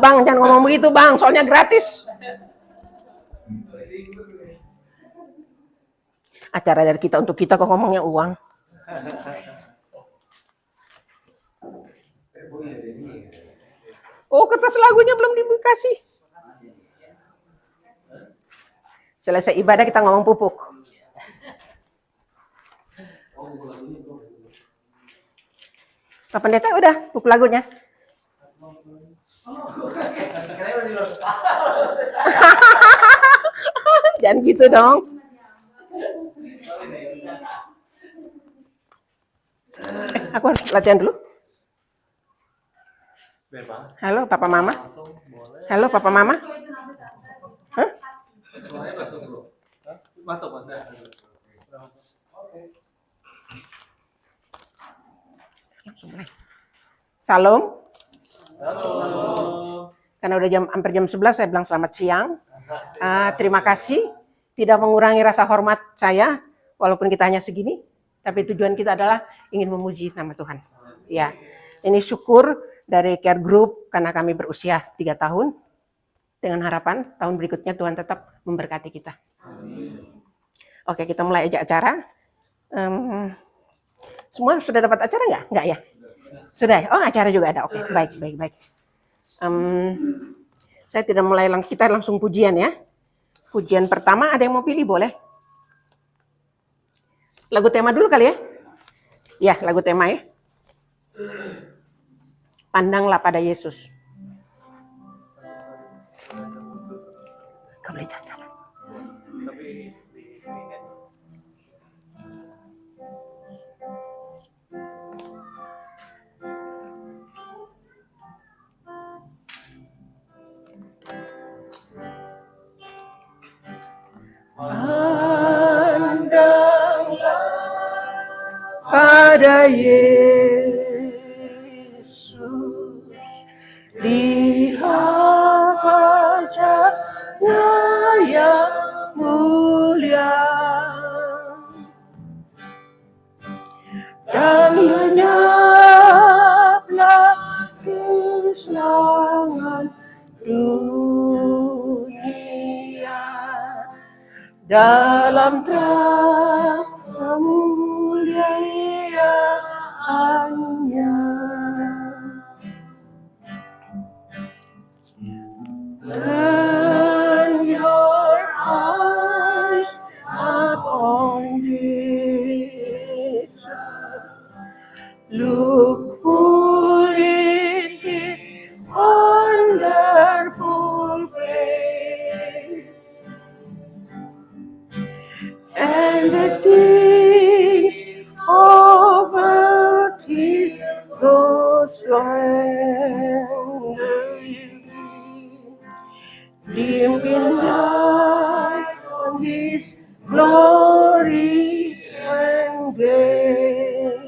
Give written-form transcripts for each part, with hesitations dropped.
Bang, jangan ngomong begitu bang, soalnya gratis. Acara dari kita untuk kita kok ngomongnya uang. Oh, kertas lagunya belum dikasih. Selesai ibadah kita ngomong pupuk. Pak Pendeta udah pupuk lagunya. Jangan gitu dong. Aku harus latihan dulu. Halo Papa Mama. Halo Papa Mama. Hah? Masuk. Salam. Karena udah hampir jam 11, saya bilang selamat siang. Terima kasih. Tidak mengurangi rasa hormat saya, walaupun kita hanya segini. Tapi tujuan kita adalah ingin memuji nama Tuhan. Ya, ini syukur dari Care Group karena kami berusia 3 tahun. Dengan harapan tahun berikutnya Tuhan tetap memberkati kita. Oke, kita mulai aja acara. Semua sudah dapat acara nggak? Nggak ya? Sudah. Oh, acara juga ada. Oke, baik. Saya tidak mulai, kita langsung pujian ya. Pujian pertama, ada yang mau pilih boleh? Lagu tema dulu kali ya? Ya, lagu tema ya. Pandanglah pada Yesus. Kau boleh jalan. Pandanglah pada Yesus, lihat wajahnya yang mulia, dan lenyaplah kesenangan dunia dalam terang kemuliaannya. Turn your eyes upon Jesus. Look full in His wonderful face, and the things of earth is go slenderly, dim in light on His glory and grace.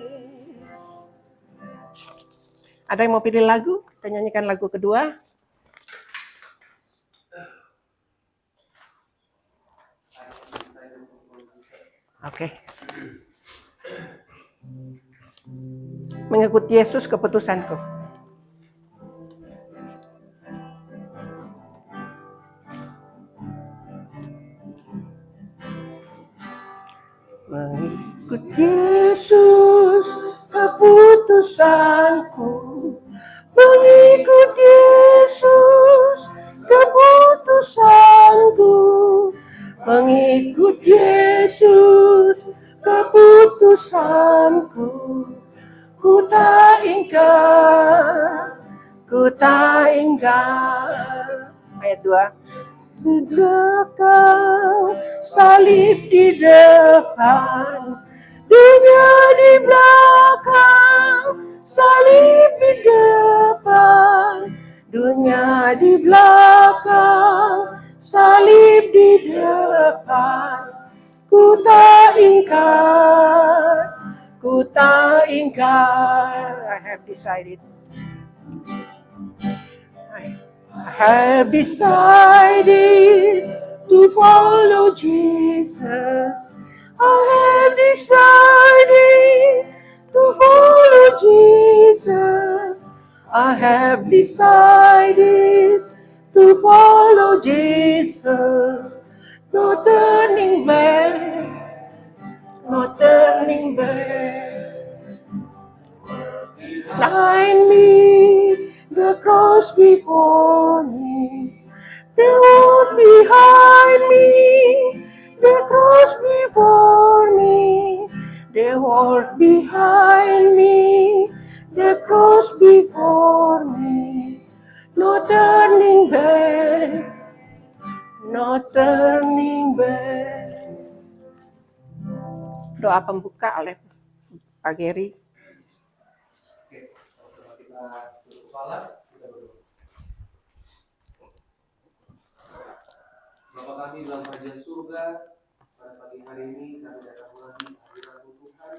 Ada yang mau pilih lagu? Kita nyanyikan lagu kedua. Oke. Mengikuti Yesus keputusanku. Mengikuti Yesus keputusanku. Mengikuti Yesus keputusanku. Mengikuti Yesus keputusanku. Ku tak ingkar. Ayat 2. Di belakang, salib di depan, dunia di belakang, salib di depan, dunia di belakang, salib di depan. Ku tak ingkar. I have decided. I have decided to follow Jesus. I have decided to follow Jesus. I have decided to follow Jesus. No turning back, no turning back. Behind me, the cross before me. The world behind me, the cross before me. The world behind me, the cross before me. No turning back, no turning back. Doa pembuka oleh Pak Geri. Oke, sama-sama kita tutup kepala, kita berdoa. Bapa kami dalam kerajaan surga, pada pagi hari ini kami datang lagi hadirat Tuhan.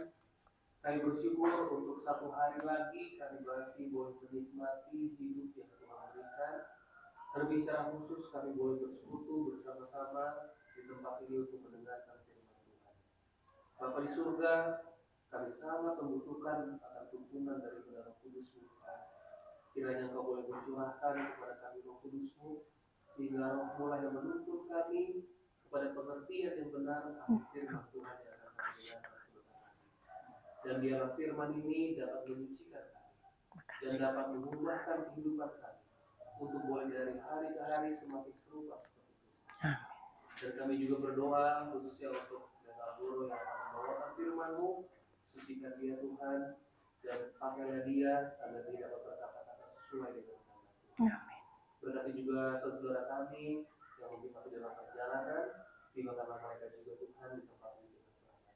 Kami bersyukur untuk satu hari lagi kami masih boleh menikmati hidup yang Tuhan berikan. Terlebih secara khusus kami boleh bersekutu bersama-sama di tempat ini untuk mendengarkan firman Tuhan. Bapa di surga, kami sangat membutuhkan akan tuntunan dari Roh Kudus Tuhan. Kiranya Engkau boleh mencurahkan kepada kami Roh Kudus-Mu, sehingga Roh-Mu yang menuntun kami kepada pengertian yang benar akan firman Tuhan yang akan kami dengarkan sebentar lagi. Dan biarlah firman ini dapat menyucikan kami dan dapat mengubahkan kehidupan kami untuk boleh dari hari ke hari semakin serupa seperti Kristus. Dan kami juga berdoa khususnya untuk Bapak Guru yang akan membawakan firman-Mu. Sucikan dia Tuhan dan pakailah dia agar dia dapat berkata-kata sesuai dengan firman-Mu. Berkati juga saudara kami yang mungkin masih dalam perjalanan, tiba-tiba mereka juga Tuhan di tempat ini dengan selamat.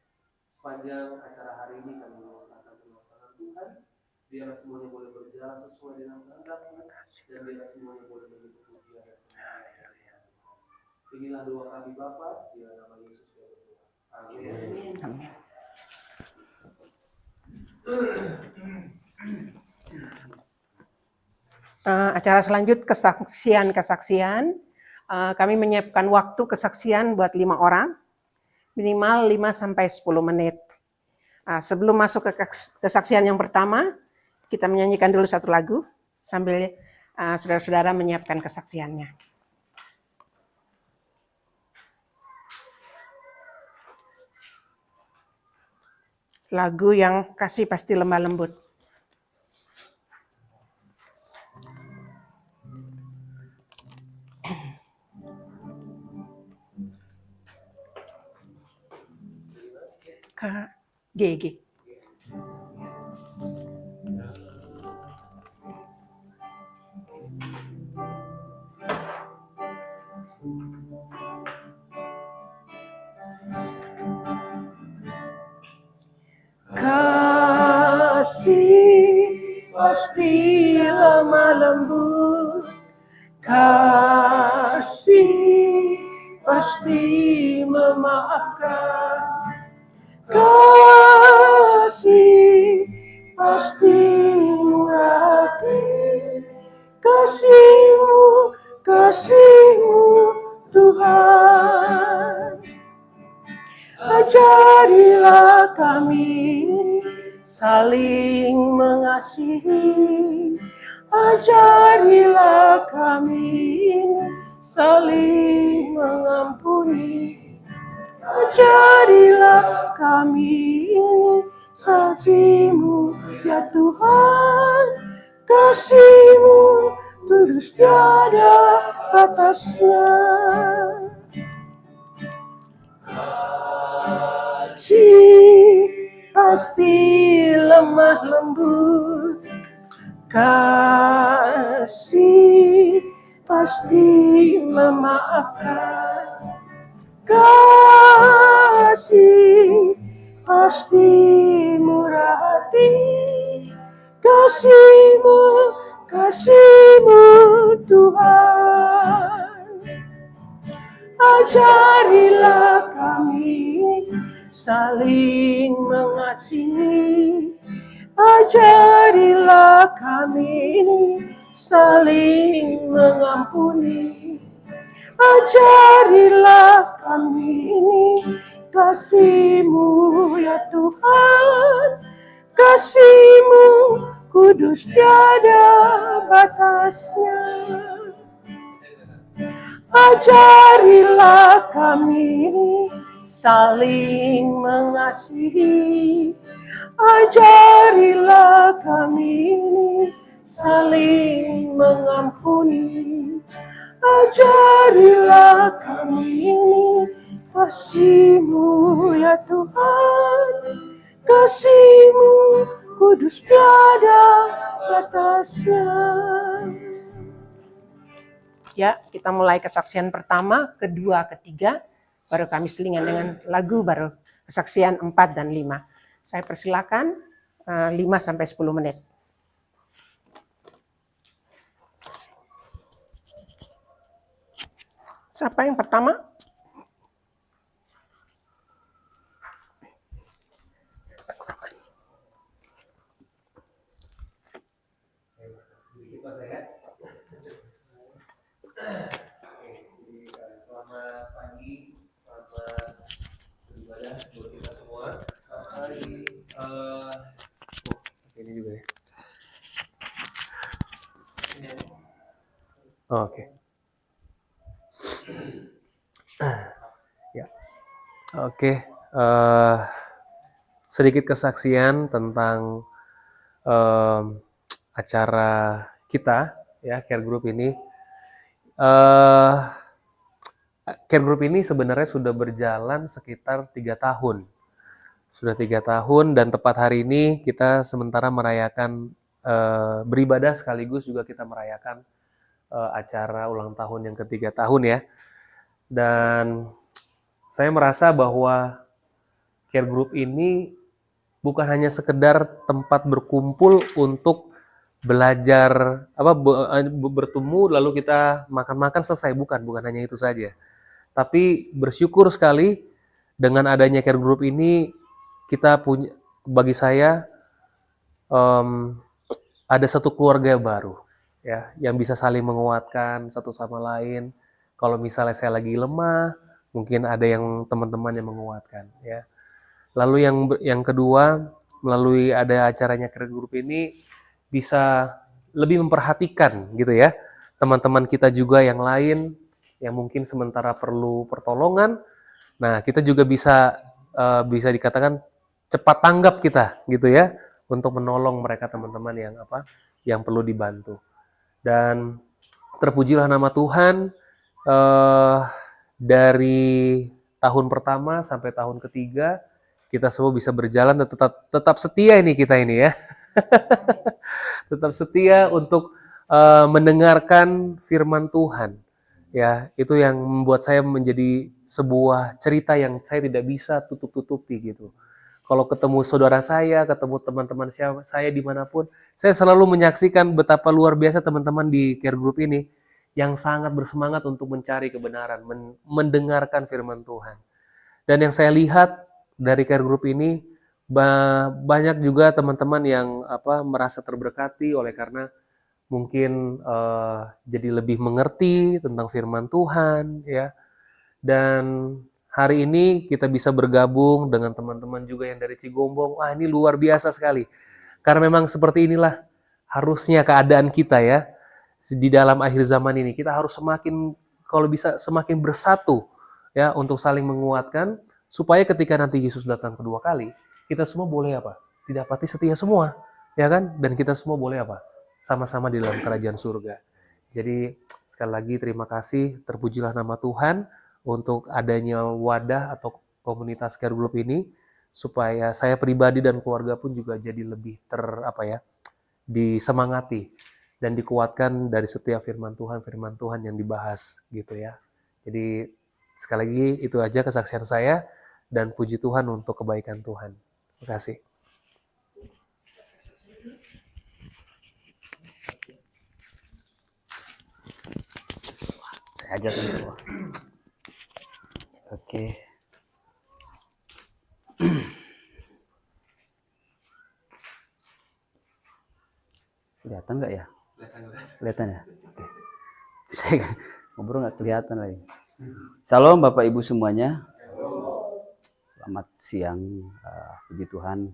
Sepanjang acara hari ini kami mengusahakan pertolongan Tuhan, biarlah semuanya boleh berjalan sesuai dengan kehendak-Mu dan biarlah semuanya boleh menjadi pujian dan kemuliaan. Inilah doa kami Bapa, di dalam nama Yesus yang berdoa. Amin. Amin. Acara selanjut kesaksian. Kami menyiapkan waktu kesaksian buat 5 orang, minimal 5-10 menit. Sebelum masuk ke kesaksian yang pertama, kita menyanyikan dulu satu lagu sambil saudara-saudara menyiapkan kesaksiannya. Lagu yang kasih pasti lemah lembut. GG. Kasih pasti lemah lembut, kasih pasti memaafkan, kasih pasti murah hati, kasih-Mu Tuhan. Ajarilah kami saling mengasihi, ajarilah kami saling mengampuni, ajarilah kami saksi-Mu ya Tuhan, kasih-Mu terus tiada batasnya. Kasih pasti lemah lembut, kasih pasti memaafkan, kasih pasti murah hati, kasih-Mu Tuhan. Ajarilah kami saling mengasihi, ajarilah kami saling mengampuni, ajarilah kami kasih-Mu ya Tuhan, kasih-Mu ku kudus tiada batasnya. Ajarilah kami saling mengasihi. Ajarilah kami saling mengampuni. Ajarilah kami kasih-Mu ya Tuhan. Kasih-Mu kudus tiada batasnya. Ya, kita mulai kesaksian pertama, kedua, ketiga, baru kami selingan dengan lagu, baru kesaksian 4 dan 5. Saya persilakan 5 sampai 10 menit. Siapa yang pertama? Selamat pagi, selamat beribadah buat kita semua. Selamat hari. Ini juga ya. Oke. Ya. Oke. Sedikit kesaksian tentang acara kita ya, Care Group ini. Care Group ini sebenarnya sudah berjalan sekitar 3 tahun. Sudah 3 tahun dan tepat hari ini kita sementara merayakan beribadah sekaligus juga kita merayakan acara ulang tahun yang ke-3 tahun ya. Dan saya merasa bahwa Care Group ini bukan hanya sekedar tempat berkumpul untuk belajar bertemu lalu kita makan-makan selesai, bukan hanya itu saja. Tapi bersyukur sekali dengan adanya Care Group ini kita punya, bagi saya ada satu keluarga baru ya, yang bisa saling menguatkan satu sama lain. Kalau misalnya saya lagi lemah, mungkin ada yang teman-teman yang menguatkan ya. Lalu yang kedua, melalui ada acaranya Care Group ini bisa lebih memperhatikan gitu ya teman-teman kita juga yang lain yang mungkin sementara perlu pertolongan. Nah, kita juga bisa dikatakan cepat tanggap kita gitu ya untuk menolong mereka teman-teman yang perlu dibantu. Dan terpujilah nama Tuhan, dari tahun pertama sampai tahun ketiga kita semua bisa berjalan dan tetap setia kita ini ya. Tetap setia untuk mendengarkan firman Tuhan. Ya, itu yang membuat saya menjadi sebuah cerita yang saya tidak bisa tutup-tutupi gitu. Kalau ketemu saudara saya, ketemu teman-teman saya dimanapun, saya selalu menyaksikan betapa luar biasa teman-teman di Care Group ini yang sangat bersemangat untuk mencari kebenaran, mendengarkan firman Tuhan. Dan yang saya lihat dari Care Group ini, banyak juga teman-teman yang merasa terberkati oleh karena mungkin jadi lebih mengerti tentang firman Tuhan ya. Dan hari ini kita bisa bergabung dengan teman-teman juga yang dari Cigombong. Wah, ini luar biasa sekali. Karena memang seperti inilah harusnya keadaan kita ya. Di dalam akhir zaman ini kita harus semakin, kalau bisa semakin bersatu ya untuk saling menguatkan supaya ketika nanti Yesus datang kedua kali, kita semua boleh didapati setia semua, ya kan? Dan kita semua boleh sama-sama di dalam kerajaan surga. Jadi sekali lagi terima kasih, terpujilah nama Tuhan untuk adanya wadah atau komunitas Care Group ini, supaya saya pribadi dan keluarga pun juga jadi lebih disemangati dan dikuatkan dari setiap firman Tuhan yang dibahas gitu ya. Jadi sekali lagi itu aja kesaksian saya dan puji Tuhan untuk kebaikan Tuhan. Terima kasih. Saya aja dulu. Oke. Kelihatan nggak ya? Kelihatan ya? Oke. Saya ngobrol nggak kelihatan lagi. Salam Bapak Ibu semuanya. Selamat siang, puji Tuhan.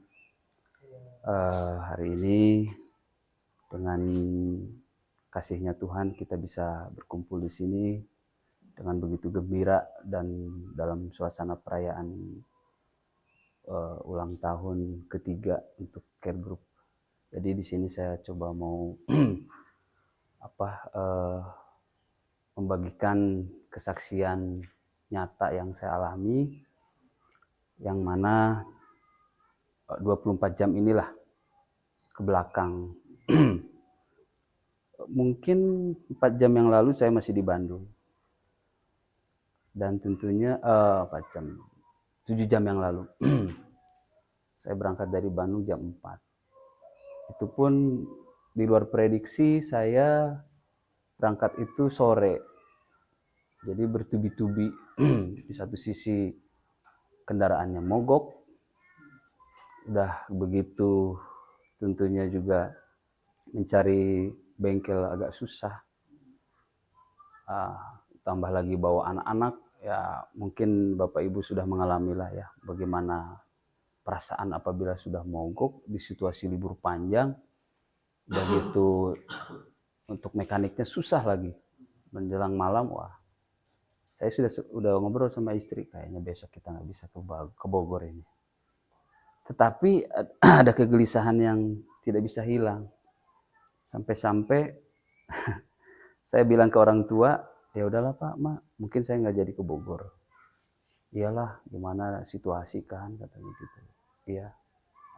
Hari ini Dengan kasihnya Tuhan kita bisa berkumpul di sini dengan begitu gembira dan dalam suasana perayaan ulang tahun ketiga untuk Care Group. Jadi di sini saya coba mau membagikan kesaksian nyata yang saya alami, yang mana 24 jam inilah ke belakang. Mungkin 4 jam yang lalu saya masih di Bandung. Dan tentunya 4 jam, 7 jam yang lalu. Saya berangkat dari Bandung jam 4. Itu pun di luar prediksi saya berangkat itu sore. Jadi bertubi-tubi. Di satu sisi kendaraannya mogok. Udah begitu tentunya juga mencari bengkel agak susah. Tambah lagi bawa anak-anak, ya mungkin Bapak Ibu sudah mengalami lah ya bagaimana perasaan apabila sudah mogok di situasi libur panjang. Begitu untuk mekaniknya susah lagi. Menjelang malam, wah saya sudah ngobrol sama istri, kayaknya besok kita nggak bisa ke Bogor ini. Tetapi ada kegelisahan yang tidak bisa hilang. Sampai-sampai saya bilang ke orang tua, ya udahlah Pak, Ma, mungkin saya nggak jadi ke Bogor. Iyalah, gimana situasi kan, katanya gitu. Iya,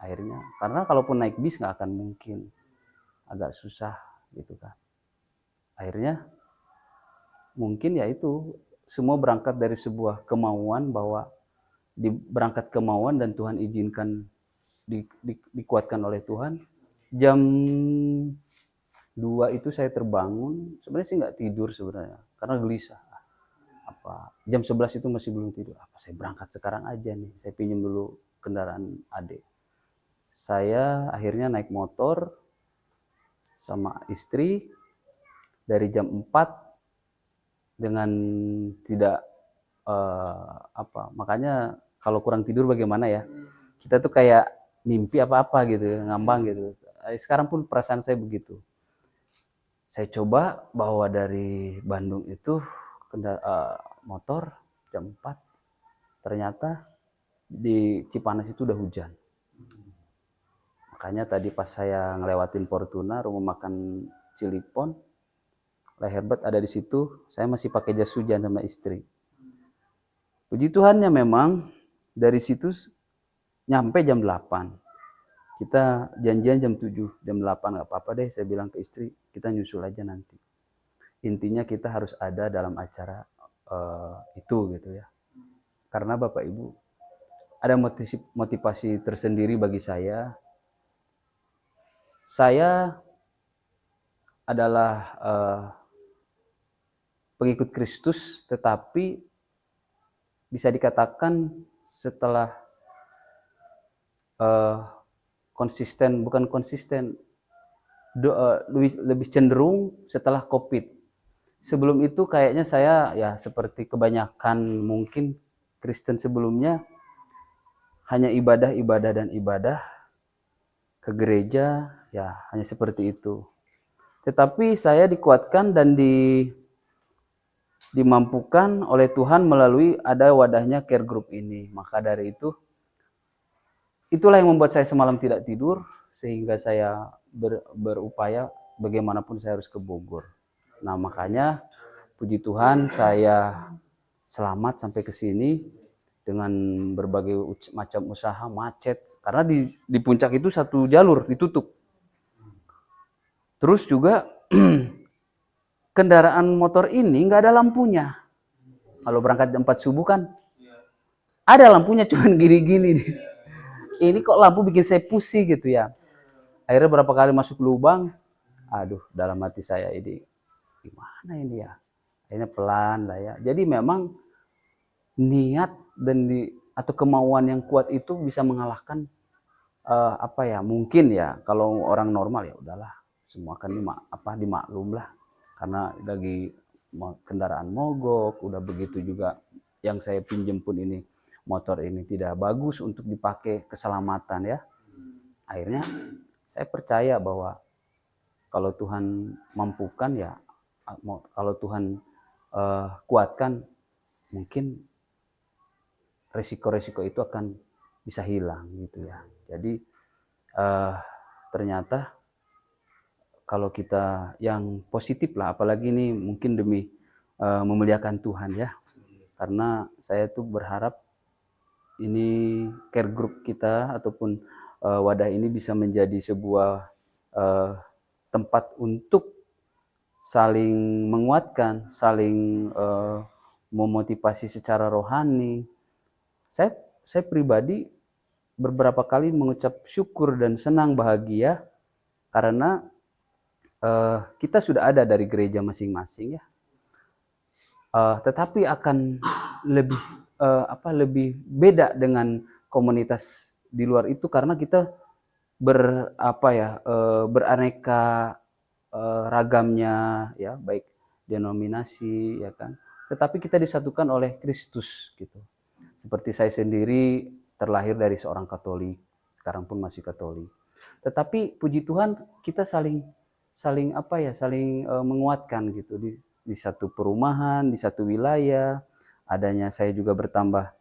akhirnya, karena kalaupun naik bis nggak akan mungkin, agak susah gitu kan. Akhirnya, mungkin ya itu, semua berangkat dari sebuah kemauan bahwa berangkat kemauan dan Tuhan izinkan dikuatkan oleh Tuhan. Jam 2 itu saya terbangun, sebenarnya sih nggak tidur sebenarnya, karena gelisah. Jam 11 itu masih belum tidur. Saya berangkat sekarang aja nih, saya pinjam dulu kendaraan adik. Saya akhirnya naik motor sama istri dari jam 4 dengan tidak makanya kalau kurang tidur bagaimana ya, kita tuh kayak mimpi apa-apa gitu, ngambang gitu. Sekarang pun perasaan saya begitu. Saya coba bawa dari Bandung itu motor jam 4. Ternyata di Cipanas itu udah hujan. Makanya tadi pas saya ngelewatin Fortuna, rumah makan Cilipon, Leherbet ada di situ, saya masih pakai jas hujan sama istri. Puji Tuhannya memang dari situ nyampe jam 8. Kita janjian jam 7, jam 8 nggak apa-apa deh, saya bilang ke istri, kita nyusul aja nanti. Intinya kita harus ada dalam acara itu gitu ya. Karena Bapak Ibu, ada motivasi tersendiri bagi saya. Saya adalah pengikut Kristus, tetapi bisa dikatakan setelah lebih cenderung setelah COVID. Sebelum itu kayaknya saya ya seperti kebanyakan mungkin Kristen sebelumnya, hanya ibadah ke gereja, ya hanya seperti itu. Tetapi saya dikuatkan dan dimampukan oleh Tuhan melalui ada wadahnya Care Group ini. Maka dari itu, itulah yang membuat saya semalam tidak tidur, sehingga saya berupaya bagaimanapun saya harus ke Bogor. Nah makanya puji Tuhan saya selamat sampai ke sini dengan berbagai macam usaha, macet. Karena di puncak itu satu jalur ditutup. Terus juga kendaraan motor ini nggak ada lampunya. Kalau berangkat jam 4 subuh kan ada lampunya, cuman gini-gini. Ini kok lampu bikin saya pusing gitu ya. Akhirnya berapa kali masuk lubang, aduh dalam hati saya ini gimana ini ya. Akhirnya pelan lah ya. Jadi memang niat dan atau kemauan yang kuat itu bisa mengalahkan mungkin ya kalau orang normal ya udahlah semua kan dimaklum lah, karena lagi kendaraan mogok, udah begitu juga yang saya pinjam pun ini motor ini tidak bagus untuk dipakai keselamatan ya. Akhirnya saya percaya bahwa Kalau Tuhan mampukan ya, kalau Tuhan kuatkan, mungkin resiko-resiko itu akan bisa hilang gitu ya. Jadi ternyata kalau kita yang positif lah, apalagi ini mungkin demi memuliakan Tuhan ya. Karena saya tuh berharap ini care group kita ataupun wadah ini bisa menjadi sebuah tempat untuk saling menguatkan, saling memotivasi secara rohani. Saya pribadi beberapa kali mengucap syukur dan senang bahagia karena kita sudah ada dari gereja masing-masing ya. Tetapi akan lebih lebih beda dengan komunitas di luar itu karena kita beraneka ragamnya ya, baik denominasi ya kan. Tetapi kita disatukan oleh Kristus gitu. Seperti saya sendiri terlahir dari seorang Katolik, sekarang pun masih Katolik. Tetapi puji Tuhan kita saling menguatkan gitu di satu perumahan, di satu wilayah. Adanya saya juga bertambah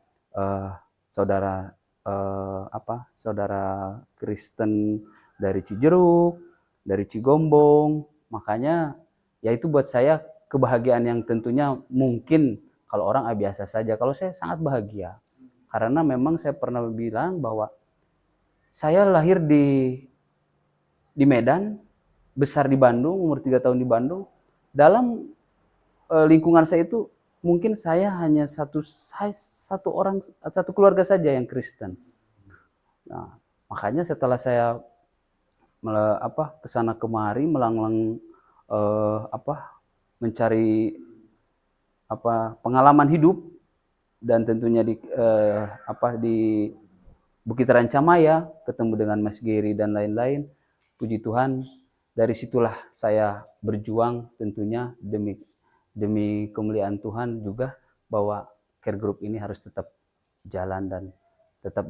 saudara Kristen dari Cijeruk, dari Cigombong. Makanya ya itu buat saya kebahagiaan yang tentunya mungkin kalau orang biasa saja. Kalau saya sangat bahagia. Karena memang saya pernah bilang bahwa saya lahir di Medan, besar di Bandung, umur 3 tahun di Bandung. Dalam lingkungan saya itu mungkin saya hanya satu keluarga saja yang Kristen. Nah, makanya setelah saya kesana kemari melanglang mencari pengalaman hidup dan tentunya di Bukit Rancamaya ketemu dengan Mas Geri dan lain-lain. Puji Tuhan, dari situlah saya berjuang tentunya demi kemuliaan Tuhan juga bahwa care group ini harus tetap jalan dan tetap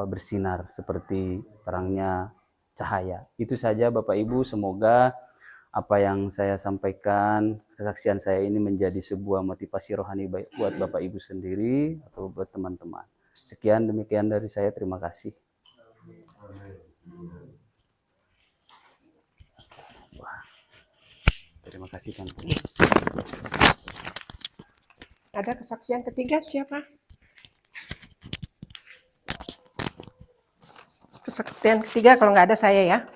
bersinar seperti terangnya cahaya. Itu saja Bapak Ibu, semoga apa yang saya sampaikan, kesaksian saya ini menjadi sebuah motivasi rohani buat Bapak Ibu sendiri atau buat teman-teman. Sekian demikian dari saya, terima kasih. Wah, terima kasih kan. Ada kesaksian ketiga siapa? Kesaksian ketiga kalau nggak ada saya ya.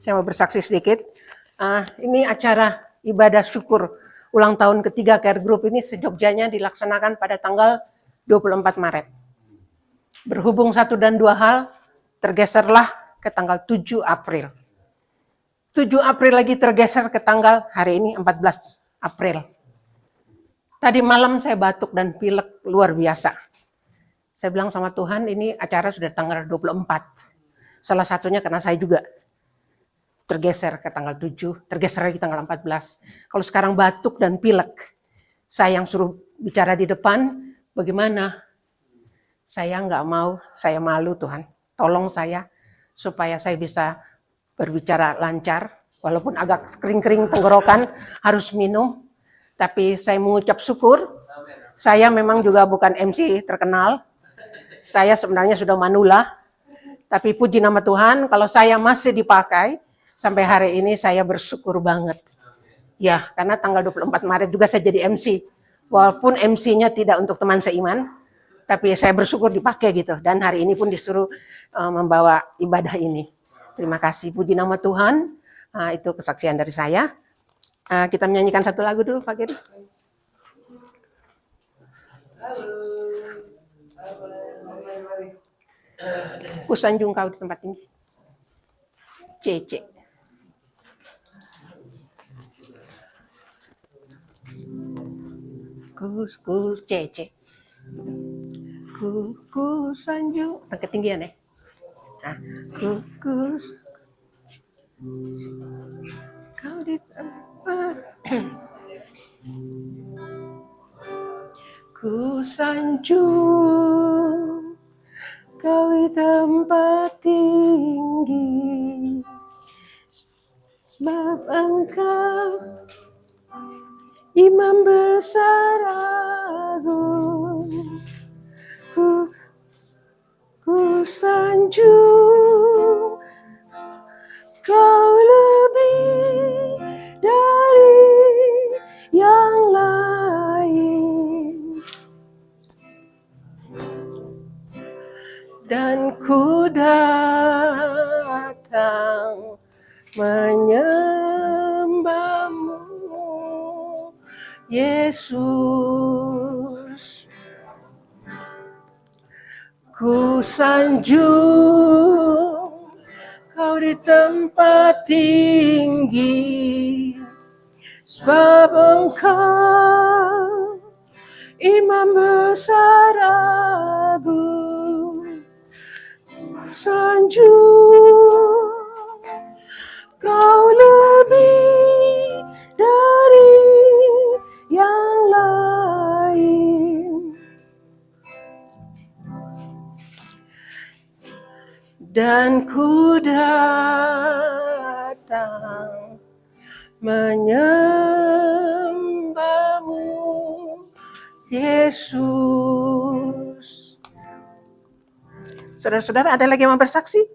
Saya mau bersaksi sedikit. Ini acara ibadah syukur ulang tahun ketiga Care Group ini sejogjanya dilaksanakan pada tanggal 24 Maret. Berhubung 1 dan 2 hal, tergeserlah ke tanggal 7 April. 7 April lagi tergeser ke tanggal hari ini 14 April. Tadi malam saya batuk dan pilek luar biasa. Saya bilang sama Tuhan, ini acara sudah tanggal 24. Salah satunya karena saya juga tergeser ke tanggal 7, tergeser lagi tanggal 14. Kalau sekarang batuk dan pilek, saya yang suruh bicara di depan, bagaimana? Saya nggak mau, saya malu Tuhan. Tolong saya supaya saya bisa berbicara lancar, walaupun agak kering-kering tenggorokan, harus minum. Tapi saya mengucap syukur, saya memang juga bukan MC terkenal. Saya sebenarnya sudah manula, tapi puji nama Tuhan, kalau saya masih dipakai, sampai hari ini saya bersyukur banget. Ya, karena tanggal 24 Maret juga saya jadi MC. Walaupun MC-nya tidak untuk teman seiman, tapi saya bersyukur dipakai gitu. Dan hari ini pun disuruh membawa ibadah ini. Terima kasih, puji nama Tuhan. Itu kesaksian dari saya. Kita menyanyikan satu lagu dulu, Pak Giri. Kusanjung kau di tempat tinggi. Cece. Ku cece. Ku sanjung. Ketinggian ya. Kau di tempat. Ku sanjung kau di tempat tinggi. sebab Engkau Imam besar agung. Ku sanjung Kau lebih dari yang lain, dan ku datang menyembahmu, Yesus. Ku sanjung Kau di tempat tinggi, sebab Engkau Imam besar agung. Sanjung Kau lebih dari yang lain, dan ku datang menyembahmu, Yesus. Saudara-saudara, ada lagi yang mau bersaksi?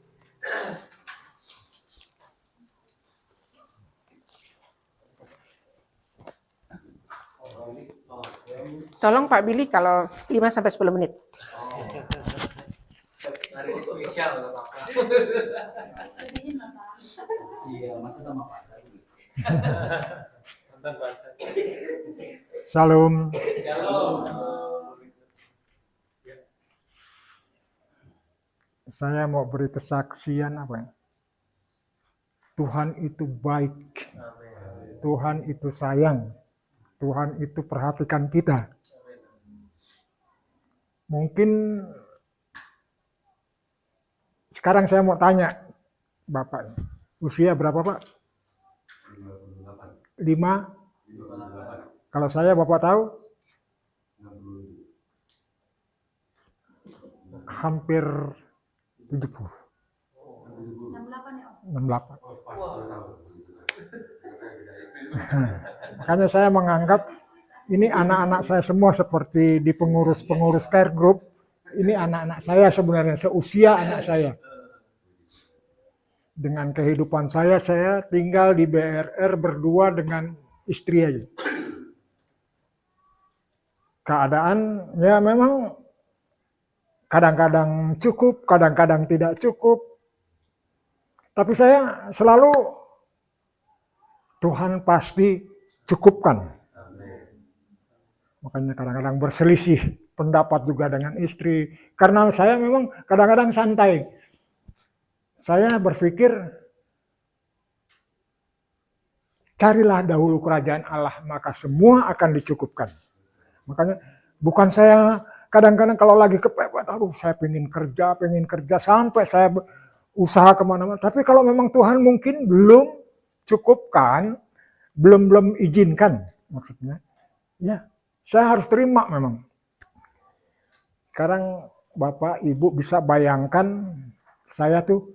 Tolong Pak Billy kalau 5-10 menit. Hari ini spesial nggak apa-apa. Iya, masa sama Pak. Salam. Saya mau beri kesaksian apa ya? Tuhan itu baik. Tuhan itu sayang. Tuhan itu perhatikan kita. Mungkin sekarang saya mau tanya Bapak, usia berapa Pak? 5? Kalau saya Bapak tahu? Hampir 70. 68. Makanya saya menganggap ini anak-anak saya semua seperti di pengurus-pengurus care group. Ini anak-anak saya sebenarnya, seusia anak saya. Dengan kehidupan saya tinggal di BRR berdua dengan istri aja. Keadaannya memang kadang-kadang cukup, kadang-kadang tidak cukup. Tapi saya selalu, Tuhan pasti cukupkan. Makanya kadang-kadang berselisih pendapat juga dengan istri. Karena saya memang kadang-kadang santai. Saya berpikir, carilah dahulu kerajaan Allah, maka semua akan dicukupkan. Makanya bukan saya kadang-kadang kalau lagi kepepet, aduh saya pengen kerja sampai saya usaha kemana-mana. Tapi kalau memang Tuhan mungkin belum cukupkan, belum izinkan maksudnya, ya saya harus terima memang. Sekarang Bapak Ibu bisa bayangkan, saya tuh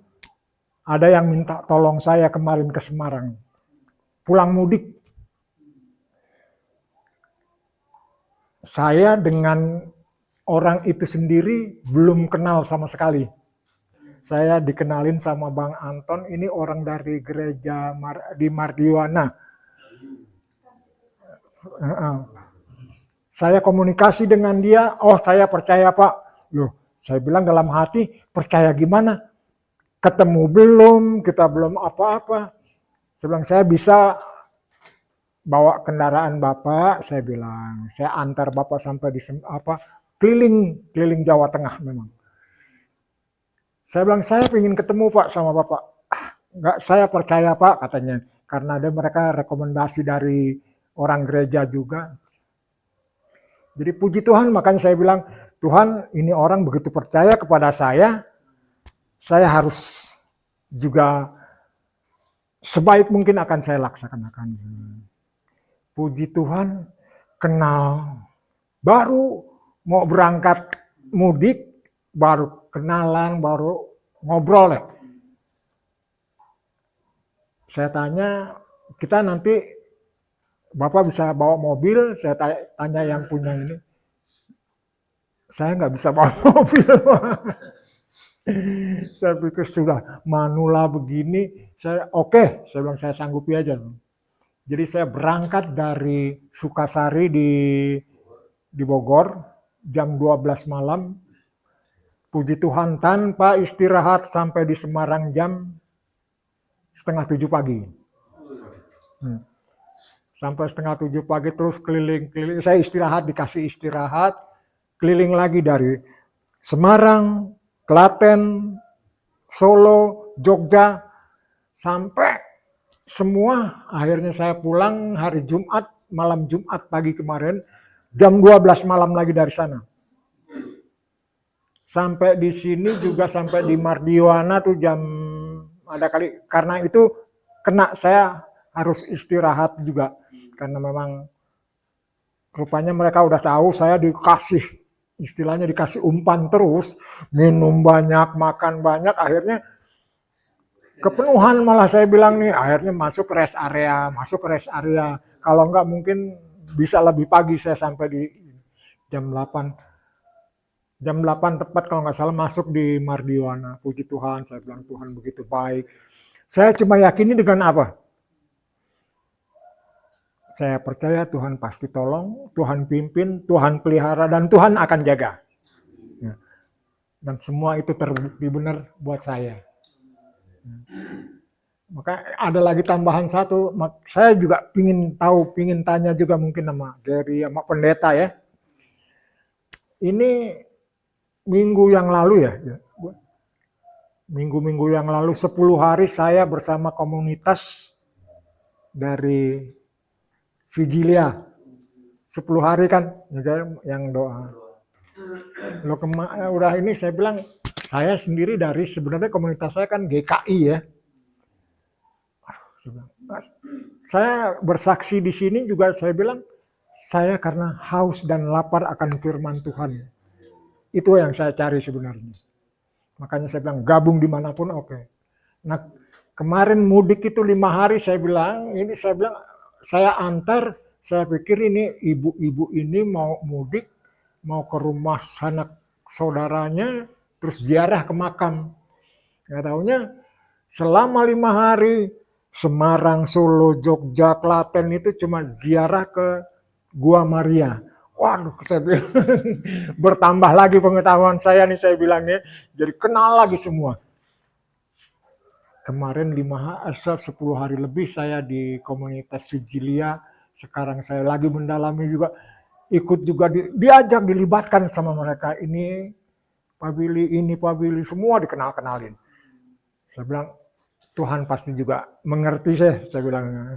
ada yang minta tolong saya kemarin ke Semarang, pulang mudik. Saya dengan orang itu sendiri belum kenal sama sekali. Saya dikenalin sama Bang Anton, ini orang dari gereja di Mardiwana. Saya komunikasi dengan dia, oh saya percaya Pak. Loh, saya bilang dalam hati, percaya gimana? Ketemu belum, kita belum apa-apa. Saya bilang, saya bisa bawa kendaraan Bapak, saya bilang. Saya antar Bapak sampai di keliling Jawa Tengah memang. Saya bilang, saya ingin ketemu Pak sama Bapak. Enggak, saya percaya Pak katanya. Karena ada mereka rekomendasi dari orang gereja juga. Jadi puji Tuhan, makanya saya bilang, Tuhan ini orang begitu percaya kepada saya harus juga sebaik mungkin akan saya laksanakan. Puji Tuhan, kenal. Baru mau berangkat mudik, baru kenalan, baru ngobrol ya. saya tanya, kita nanti Bapak bisa bawa mobil, saya tanya yang punya ini. Saya nggak bisa bawa mobil. Saya pikir sudah manula begini, saya oke, saya bilang saya sanggupi aja. Jadi saya berangkat dari Sukasari di Bogor jam 12 malam. Puji Tuhan tanpa istirahat sampai di Semarang jam 6:30 pagi. Sampai 6:30 pagi terus keliling-keliling. Saya istirahat, dikasih istirahat. Keliling lagi dari Semarang, Klaten, Solo, Jogja. Sampai semua akhirnya saya pulang hari Jumat, malam Jumat pagi kemarin. Jam 12 malam lagi dari sana. Sampai di sini juga sampai di Mardioana tuh jam ada kali, karena itu kena saya harus istirahat juga karena memang rupanya mereka udah tahu saya dikasih istilahnya dikasih umpan terus, minum banyak, makan banyak, akhirnya kepenuhan malah saya bilang nih, akhirnya masuk rest area, kalau enggak mungkin bisa lebih pagi saya sampai di jam 8. Jam 8 tepat kalau nggak salah masuk di Mardioana. Puji Tuhan, saya bilang Tuhan begitu baik. Saya cuma yakini dengan apa? Saya percaya Tuhan pasti tolong, Tuhan pimpin, Tuhan pelihara, dan Tuhan akan jaga. Dan semua itu terbukti benar buat saya. Maka ada lagi tambahan satu, saya juga pingin tanya juga mungkin sama Gary, sama pendeta ya. Ini minggu yang lalu ya, minggu-minggu yang lalu 10 hari saya bersama komunitas dari Vigilia. 10 hari kan yang doa. Lo udah ini saya bilang, saya sendiri dari sebenarnya komunitas saya kan GKI ya. Saya bersaksi di sini juga saya bilang, saya karena haus dan lapar akan firman Tuhan. Itu yang saya cari sebenarnya. Makanya saya bilang gabung dimanapun oke. Nah kemarin mudik itu 5 hari saya bilang saya antar, saya pikir ini ibu-ibu ini mau mudik, mau ke rumah sanak saudaranya, terus ziarah ke makam. Nggak taunya selama 5 hari Semarang, Solo, Jogja, Klaten itu cuma ziarah ke Gua Maria. Waduh, saya bilang, bertambah lagi pengetahuan saya nih saya bilangnya, jadi kenal lagi semua. Kemarin 10 hari lebih saya di komunitas Vigilia, sekarang saya lagi mendalami juga, ikut juga diajak dilibatkan sama mereka, ini Pak Billy, semua dikenal-kenalin. Saya bilang, Tuhan pasti juga mengerti saya bilang.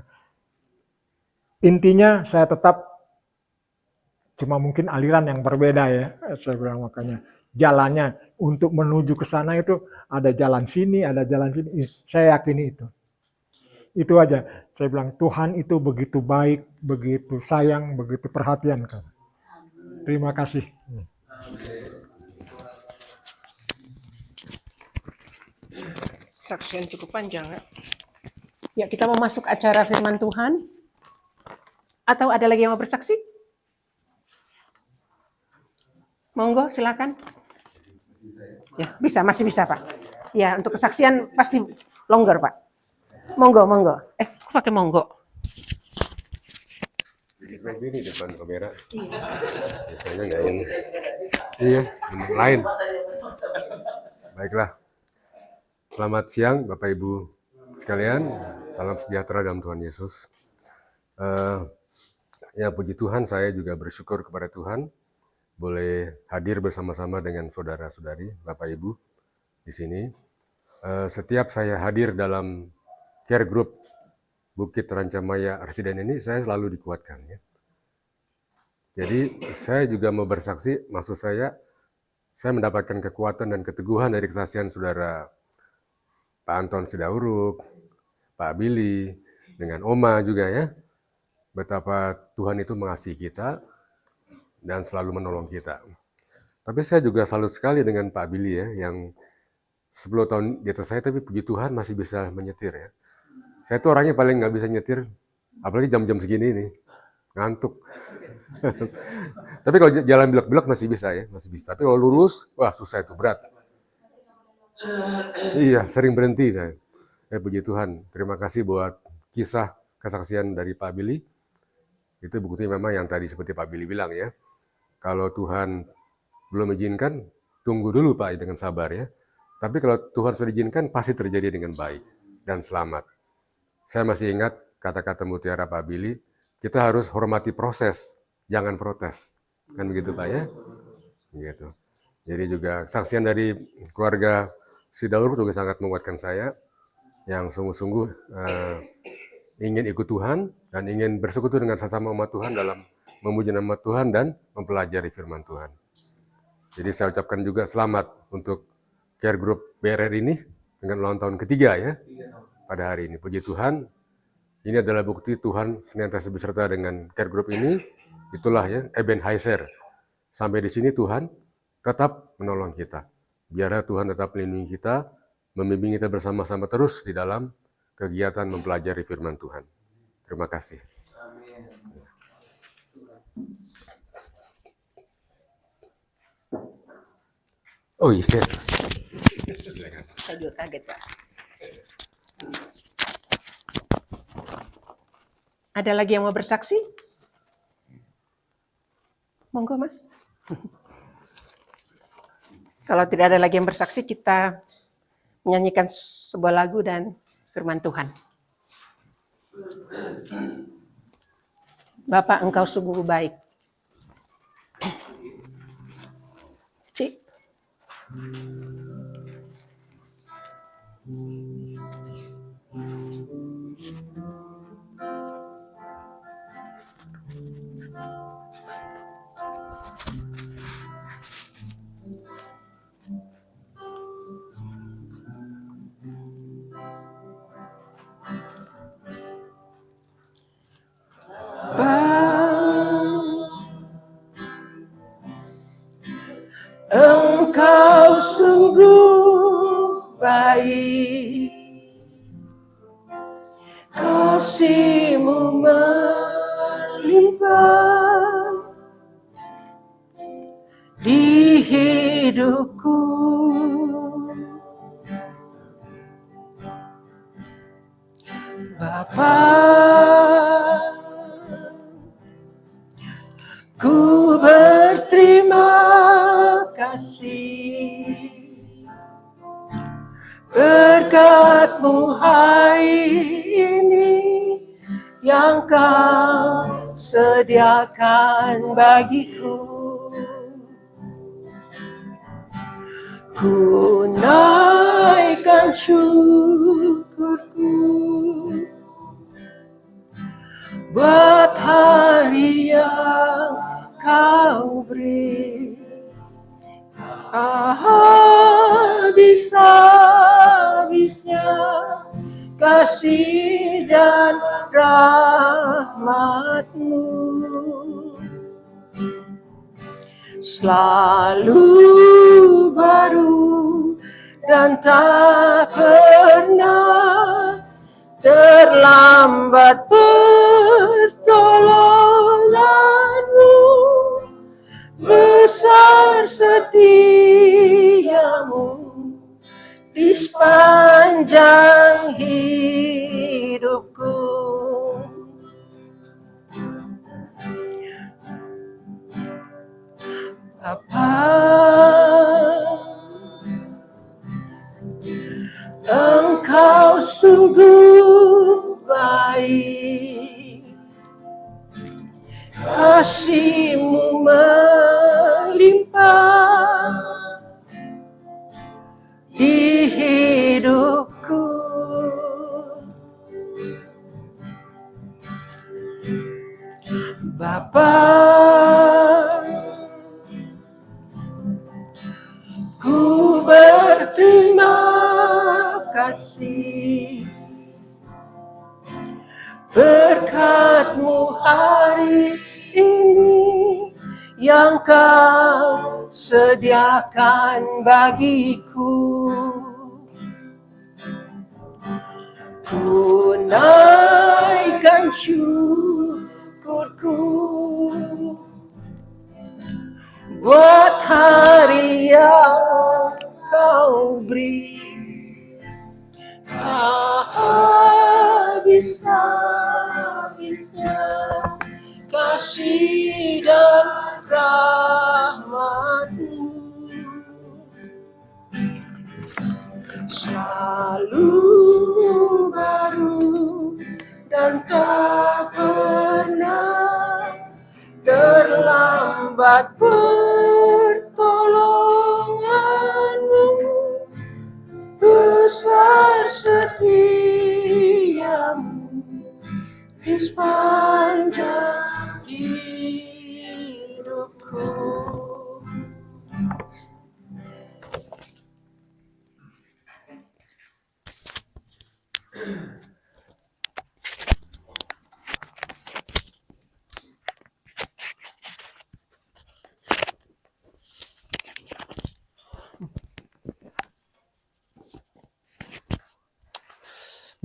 Intinya saya tetap cuma mungkin aliran yang berbeda ya, saya bilang makanya jalannya untuk menuju ke sana itu ada jalan sini, ada jalan sini. Saya yakini itu. Itu aja. Saya bilang Tuhan itu begitu baik, begitu sayang, begitu perhatian kan. Terima kasih. Saksian cukup panjang ya. Ya kita mau masuk acara firman Tuhan. Atau ada lagi yang mau bersaksi? Monggo, silakan. Ya, masih bisa, Pak. Ya, untuk kesaksian pasti longgar, Pak. Monggo. Kok pakai monggo? Ini di depan kamera. Biasanya nggak ini. Iya, lain. Baiklah. Selamat siang, Bapak Ibu sekalian. Salam sejahtera dalam Tuhan Yesus. Ya, puji Tuhan, saya juga bersyukur kepada Tuhan boleh hadir bersama-sama dengan saudara-saudari, Bapak Ibu di sini. Setiap saya hadir dalam care group Bukit Rancamaya Residen ini, saya selalu dikuatkan. Ya. Jadi saya juga mau bersaksi, maksud saya mendapatkan kekuatan dan keteguhan dari kesaksian saudara Pak Anton Sidauruk, Pak Billy, dengan Oma juga ya. Betapa Tuhan itu mengasihi kita dan selalu menolong kita. Tapi saya juga salut sekali dengan Pak Billy ya, yang 10 tahun di atas saya, tapi puji Tuhan masih bisa menyetir ya. Saya tuh orangnya paling nggak bisa nyetir, apalagi jam-jam segini nih, ngantuk. Tapi kalau jalan belok-belok masih bisa ya, masih bisa. Tapi kalau lurus, wah susah itu, berat. Iya, sering berhenti saya. Puji Tuhan, terima kasih buat kisah kesaksian dari Pak Billy. Itu buktinya memang yang tadi seperti Pak Billy bilang ya. Kalau Tuhan belum izinkan, tunggu dulu Pak dengan sabar ya. Tapi kalau Tuhan sudah izinkan, pasti terjadi dengan baik dan selamat. Saya masih ingat kata-kata mutiara Pak Billy, kita harus hormati proses, jangan protes. Kan begitu Pak ya? Gitu. Jadi juga kesaksian dari keluarga Si Daur juga sangat menguatkan saya, yang sungguh-sungguh ingin ikut Tuhan dan ingin bersekutu dengan sesama umat Tuhan dalam memuji nama Tuhan dan mempelajari firman Tuhan. Jadi saya ucapkan juga selamat untuk Care Group BRR ini dengan ulang tahun ketiga ya pada hari ini. Puji Tuhan, ini adalah bukti Tuhan senantiasa beserta dengan Care Group ini. Itulah ya Ebenezer. Sampai di sini Tuhan tetap menolong kita. Biarlah Tuhan tetap melindungi kita, membimbing kita bersama-sama terus di dalam kegiatan mempelajari firman Tuhan. Terima kasih. Oh iya. Saya juga kaget, Pak. Ada lagi yang mau bersaksi? Monggo, Mas. Kalau tidak ada lagi yang bersaksi, kita menyanyikan sebuah lagu dan firman Tuhan. Bapak, Engkau sungguh baik. Cik. Engkau sungguh baik, kasih-Mu melimpah di hidupku. Bapa, ku berterima kasih berkat-Mu hari ini yang Kau sediakan bagiku. Ku naikkan syukurku buat hari yang Kau beri. Habis-habisnya kasih dan rahmat-Mu selalu baru dan tak pernah terlambat pertolongan-Mu. Besar setia-Mu di sepanjang hidupku. Bapa, Engkau sungguh baik, kasih-Mu melimpah di hidupku. Bapa, ku berterima kasih berkat-Mu hari ini yang Kau sediakan bagiku. tunaikan syukurku buat hari yang kau beri. Habis-habisnya kasih dan rahmat-Mu selalu baru dan tak pernah terlambat pertolongan-Mu. Besar setiamu di sepanjang hidupku.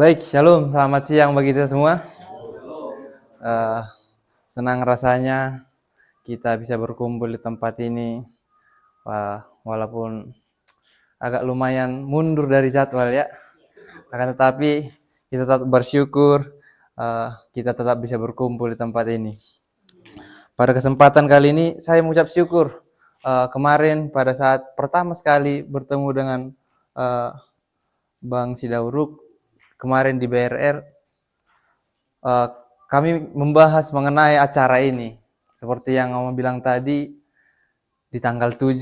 Baik, shalom, selamat siang bagi kita semua. Senang rasanya kita bisa berkumpul di tempat ini, walaupun agak lumayan mundur dari jadwal ya. Akan tetapi kita tetap bersyukur kita tetap bisa berkumpul di tempat ini. Pada kesempatan kali ini saya mengucap syukur kemarin pada saat pertama sekali bertemu dengan Bang Sidauruk kemarin di BRR, kami membahas mengenai acara ini. Seperti yang Om bilang tadi, di tanggal 7,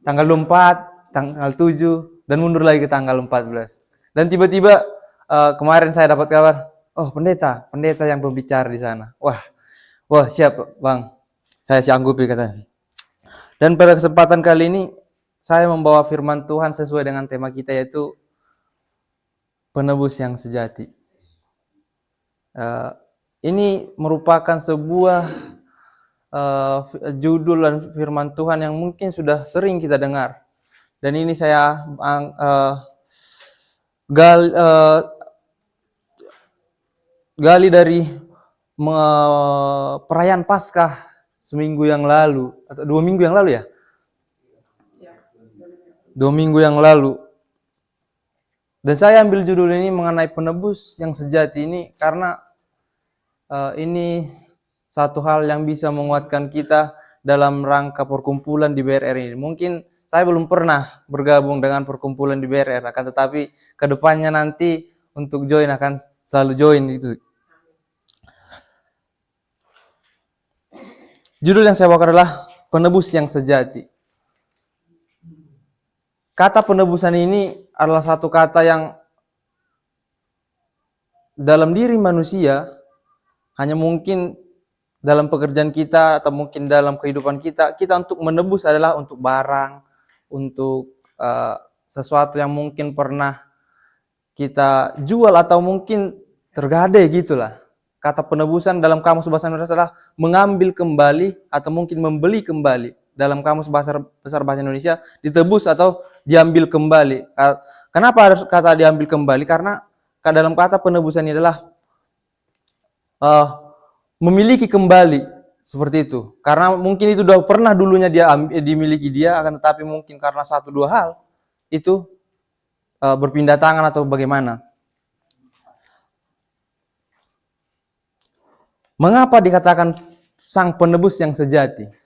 tanggal 4, tanggal 7, dan mundur lagi ke tanggal 14. Dan tiba-tiba kemarin saya dapat kabar, oh pendeta yang berbicara di sana. Wah siap Bang, saya sanggupi katanya. Dan pada kesempatan kali ini, saya membawa firman Tuhan sesuai dengan tema kita, yaitu penebus yang sejati. Ini merupakan sebuah judul dan firman Tuhan yang mungkin sudah sering kita dengar. Dan ini saya gali dari perayaan Paskah seminggu yang lalu, atau 2 minggu yang lalu ya? 2 minggu yang lalu. Dan saya ambil judul ini mengenai penebus yang sejati ini karena ini satu hal yang bisa menguatkan kita dalam rangka perkumpulan di BRR ini. Mungkin saya belum pernah bergabung dengan perkumpulan di BRR, akan tetapi kedepannya nanti untuk join akan selalu join itu. Judul yang saya bawa adalah penebus yang sejati. Kata penebusan ini adalah satu kata yang dalam diri manusia hanya mungkin dalam pekerjaan kita atau mungkin dalam kehidupan kita untuk menebus adalah untuk barang, untuk sesuatu yang mungkin pernah kita jual atau mungkin tergadai gitulah. Kata penebusan dalam kamus bahasa Indonesia adalah mengambil kembali atau mungkin membeli kembali. Dalam kamus besar bahasa Indonesia, ditebus atau diambil kembali. Kenapa harus kata diambil kembali? Karena dalam kata penebusan ini adalah memiliki kembali, seperti itu. Karena mungkin itu sudah pernah dulunya dimiliki dia, akan tetapi mungkin karena 1-2 hal itu berpindah tangan atau bagaimana. Mengapa dikatakan sang penebus yang sejati?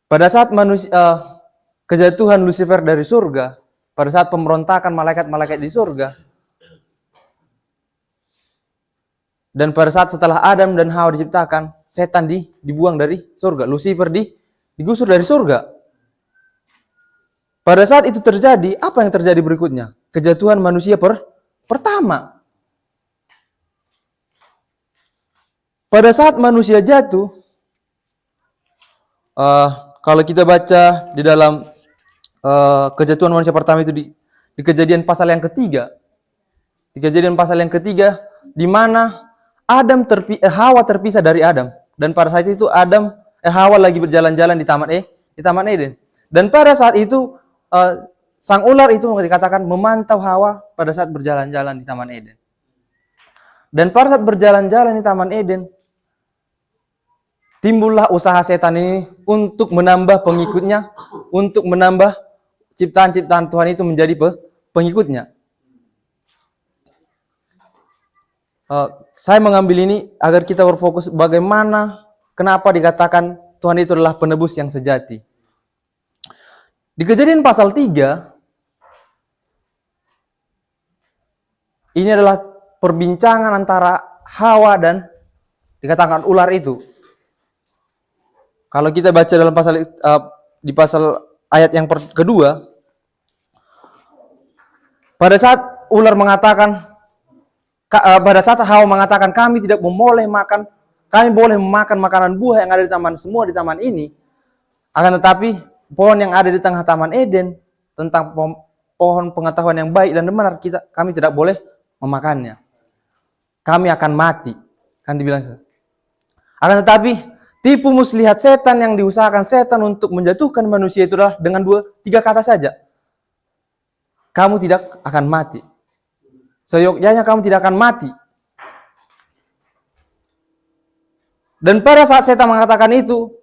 Pada saat kejatuhan Lucifer dari surga, pada saat pemberontakan malaikat-malaikat di surga, dan pada saat setelah Adam dan Hawa diciptakan, setan dibuang dari surga, Lucifer digusur dari surga. Pada saat itu terjadi, apa yang terjadi berikutnya? Kejatuhan manusia pertama. Pada saat manusia jatuh, kalau kita baca di dalam kejatuhan manusia pertama itu di Kejadian pasal yang ketiga. Di Kejadian pasal yang ketiga, di mana Hawa terpisah dari Adam, dan pada saat itu Hawa lagi berjalan-jalan di Taman Eden. Dan pada saat itu sang ular itu dikatakan memantau Hawa pada saat berjalan-jalan di Taman Eden. Dan pada saat berjalan-jalan di Taman Eden, timbullah usaha setan ini untuk menambah pengikutnya, untuk menambah ciptaan-ciptaan Tuhan itu menjadi pengikutnya. Saya mengambil ini agar kita berfokus bagaimana, kenapa dikatakan Tuhan itu adalah penebus yang sejati. Di Kejadian pasal 3, ini adalah perbincangan antara Hawa dan dikatakan ular itu. Kalau kita baca dalam pasal di pasal ayat yang kedua, pada saat ular mengatakan, pada saat Hawa mengatakan kami tidak boleh makan, kami boleh memakan makanan buah yang ada di taman, semua di taman ini, akan tetapi pohon yang ada di tengah Taman Eden tentang pohon pengetahuan yang baik dan benar, kami tidak boleh memakannya. Kami akan mati, kan dibilang. Akan tetapi tipu muslihat setan yang diusahakan setan untuk menjatuhkan manusia itu adalah dengan 2-3 kata saja. Kamu tidak akan mati. Seyogyanya kamu tidak akan mati. Dan pada saat setan mengatakan itu,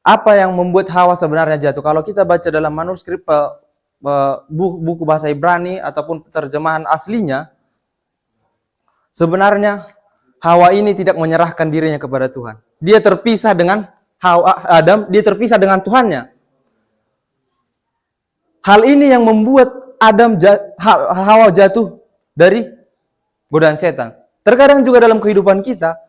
apa yang membuat Hawa sebenarnya jatuh? Kalau kita baca dalam manuskrip buku bahasa Ibrani ataupun terjemahan aslinya, sebenarnya Hawa ini tidak menyerahkan dirinya kepada Tuhan. Dia terpisah dengan Adam, dia terpisah dengan Tuhannya. Hal ini yang membuat Hawa jatuh dari godaan setan. Terkadang juga dalam kehidupan kita,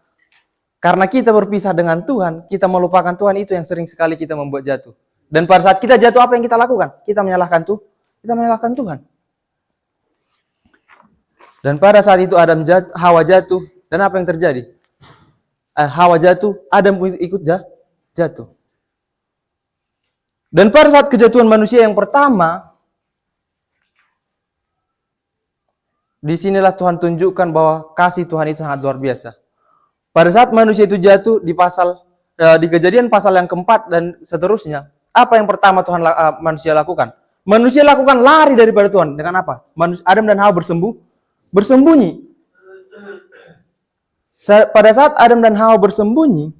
karena kita berpisah dengan Tuhan, kita melupakan Tuhan, itu yang sering sekali kita membuat jatuh. Dan pada saat kita jatuh, apa yang kita lakukan? Kita menyalahkan Tuhan. Dan pada saat itu Hawa jatuh, dan apa yang terjadi? Hawa jatuh, Adam ikut jatuh. Dan pada saat kejatuhan manusia yang pertama, disinilah Tuhan tunjukkan bahwa kasih Tuhan itu sangat luar biasa. Pada saat manusia itu jatuh di Kejadian pasal yang keempat dan seterusnya, apa yang pertama manusia lakukan? Manusia lakukan lari daripada Tuhan dengan apa? Adam dan Hawa bersembunyi. Pada saat Adam dan Hawa bersembunyi,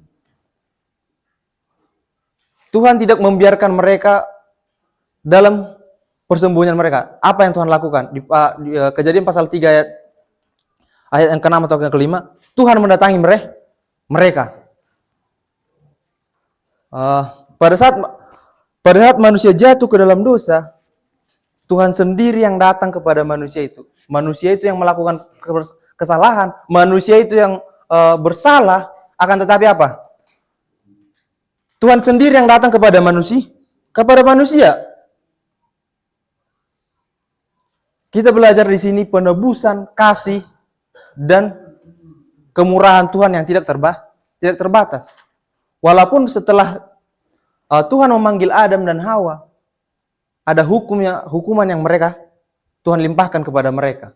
Tuhan tidak membiarkan mereka dalam persembunyian mereka. Apa yang Tuhan lakukan? Di Kejadian pasal 3 ayat yang ke-6 atau yang ke-5, Tuhan mendatangi mereka. Pada saat manusia jatuh ke dalam dosa, Tuhan sendiri yang datang kepada manusia itu. Manusia itu yang melakukan kesalahan, manusia itu yang bersalah, akan tetapi apa? Tuhan sendiri yang datang kepada manusia. Kita belajar di sini penebusan, kasih, dan kemurahan Tuhan yang tidak terbatas. Walaupun setelah Tuhan memanggil Adam dan Hawa, ada hukuman yang Tuhan limpahkan kepada mereka.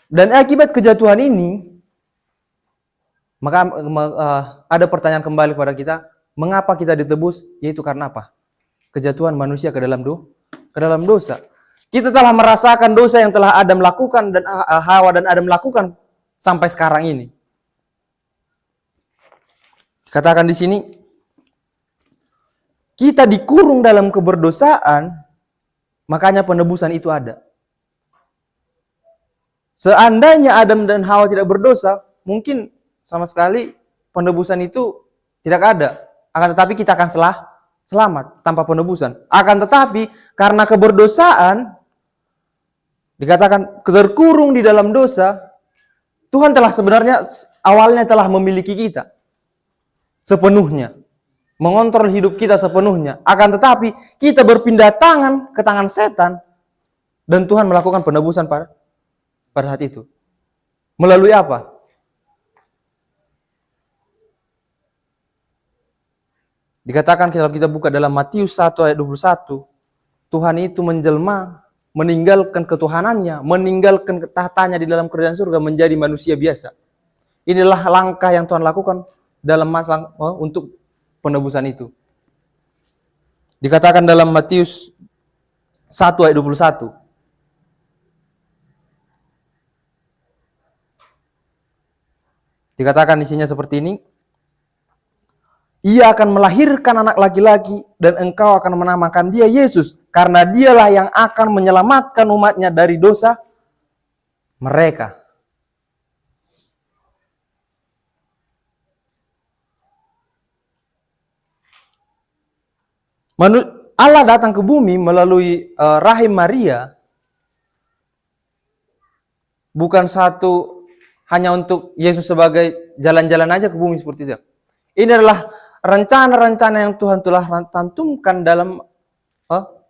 Dan akibat kejatuhan ini, maka ada pertanyaan kembali kepada kita, mengapa kita ditebus? Yaitu karena apa? Kejatuhan manusia ke dalam dosa. Kita telah merasakan dosa yang telah Adam lakukan dan Hawa dan Adam lakukan sampai sekarang ini. Katakan di sini, kita dikurung dalam keberdosaan, makanya penebusan itu ada. Seandainya Adam dan Hawa tidak berdosa, mungkin sama sekali penebusan itu tidak ada. Akan tetapi kita akan selamat tanpa penebusan. Akan tetapi karena keberdosaan, dikatakan terkurung di dalam dosa, Tuhan telah sebenarnya awalnya telah memiliki kita sepenuhnya, mengontrol hidup kita sepenuhnya. Akan tetapi kita berpindah tangan ke tangan setan, dan Tuhan melakukan penebusan pada saat itu. Melalui apa? Dikatakan kalau kita buka dalam Matius 1 ayat 21, Tuhan itu menjelma, meninggalkan ketuhanannya, meninggalkan tahtanya di dalam kerajaan surga, menjadi manusia biasa. Inilah langkah yang Tuhan lakukan dalam untuk penebusan itu. Dikatakan dalam Matius 1 ayat 21. Dikatakan isinya seperti ini. Ia akan melahirkan anak laki-laki dan engkau akan menamakan dia Yesus, karena dialah yang akan menyelamatkan umatnya dari dosa mereka. Allah datang ke bumi melalui rahim Maria bukan hanya untuk Yesus sebagai jalan-jalan aja ke bumi seperti itu. Ini adalah rencana-rencana yang Tuhan telah cantumkan dalam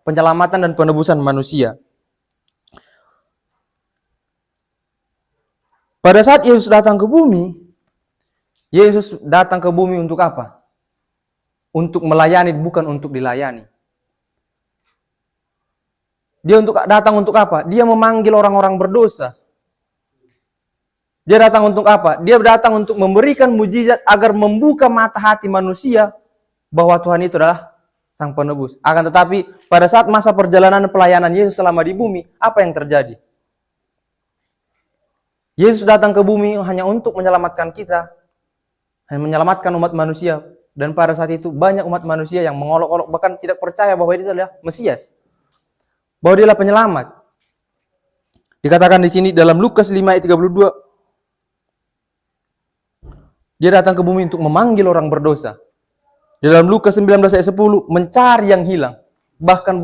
penyelamatan dan penebusan manusia. Pada saat Yesus datang ke bumi, Yesus datang ke bumi untuk apa? Untuk melayani, bukan untuk dilayani. Dia datang untuk apa? Dia memanggil orang-orang berdosa. Dia datang untuk apa? Dia datang untuk memberikan mujizat agar membuka mata hati manusia bahwa Tuhan itu adalah Sang Penebus. Akan tetapi pada saat masa perjalanan pelayanan Yesus selama di bumi, apa yang terjadi? Yesus datang ke bumi hanya untuk menyelamatkan kita, hanya menyelamatkan umat manusia. Dan pada saat itu banyak umat manusia yang mengolok-olok, bahkan tidak percaya bahwa dia adalah Mesias, bahwa dia adalah penyelamat. Dikatakan di sini dalam Lukas 5 ayat 32, dia datang ke bumi untuk memanggil orang berdosa. Di dalam Lukas 19 ayat 10, mencari yang hilang. Bahkan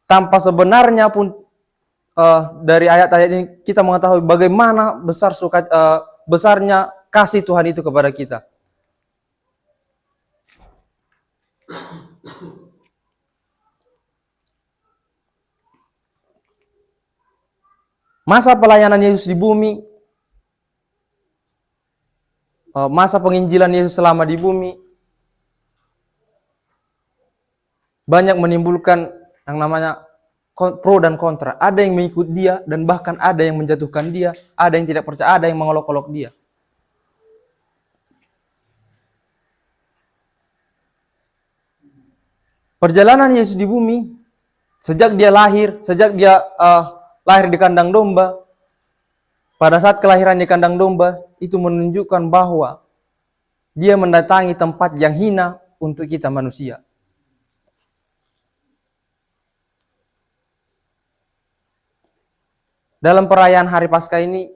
tanpa sebenarnya pun dari ayat-ayat ini kita mengetahui bagaimana besarnya kasih Tuhan itu kepada kita. Masa pelayanan Yesus di bumi, masa penginjilan Yesus selama di bumi, banyak menimbulkan yang namanya pro dan kontra. Ada yang mengikut dia dan bahkan ada yang menjatuhkan dia, ada yang tidak percaya, ada yang mengolok-olok dia. Perjalanan Yesus di bumi, sejak dia lahir di kandang domba, pada saat kelahiran di kandang domba, itu menunjukkan bahwa dia mendatangi tempat yang hina untuk kita manusia. Dalam perayaan Hari Paskah ini,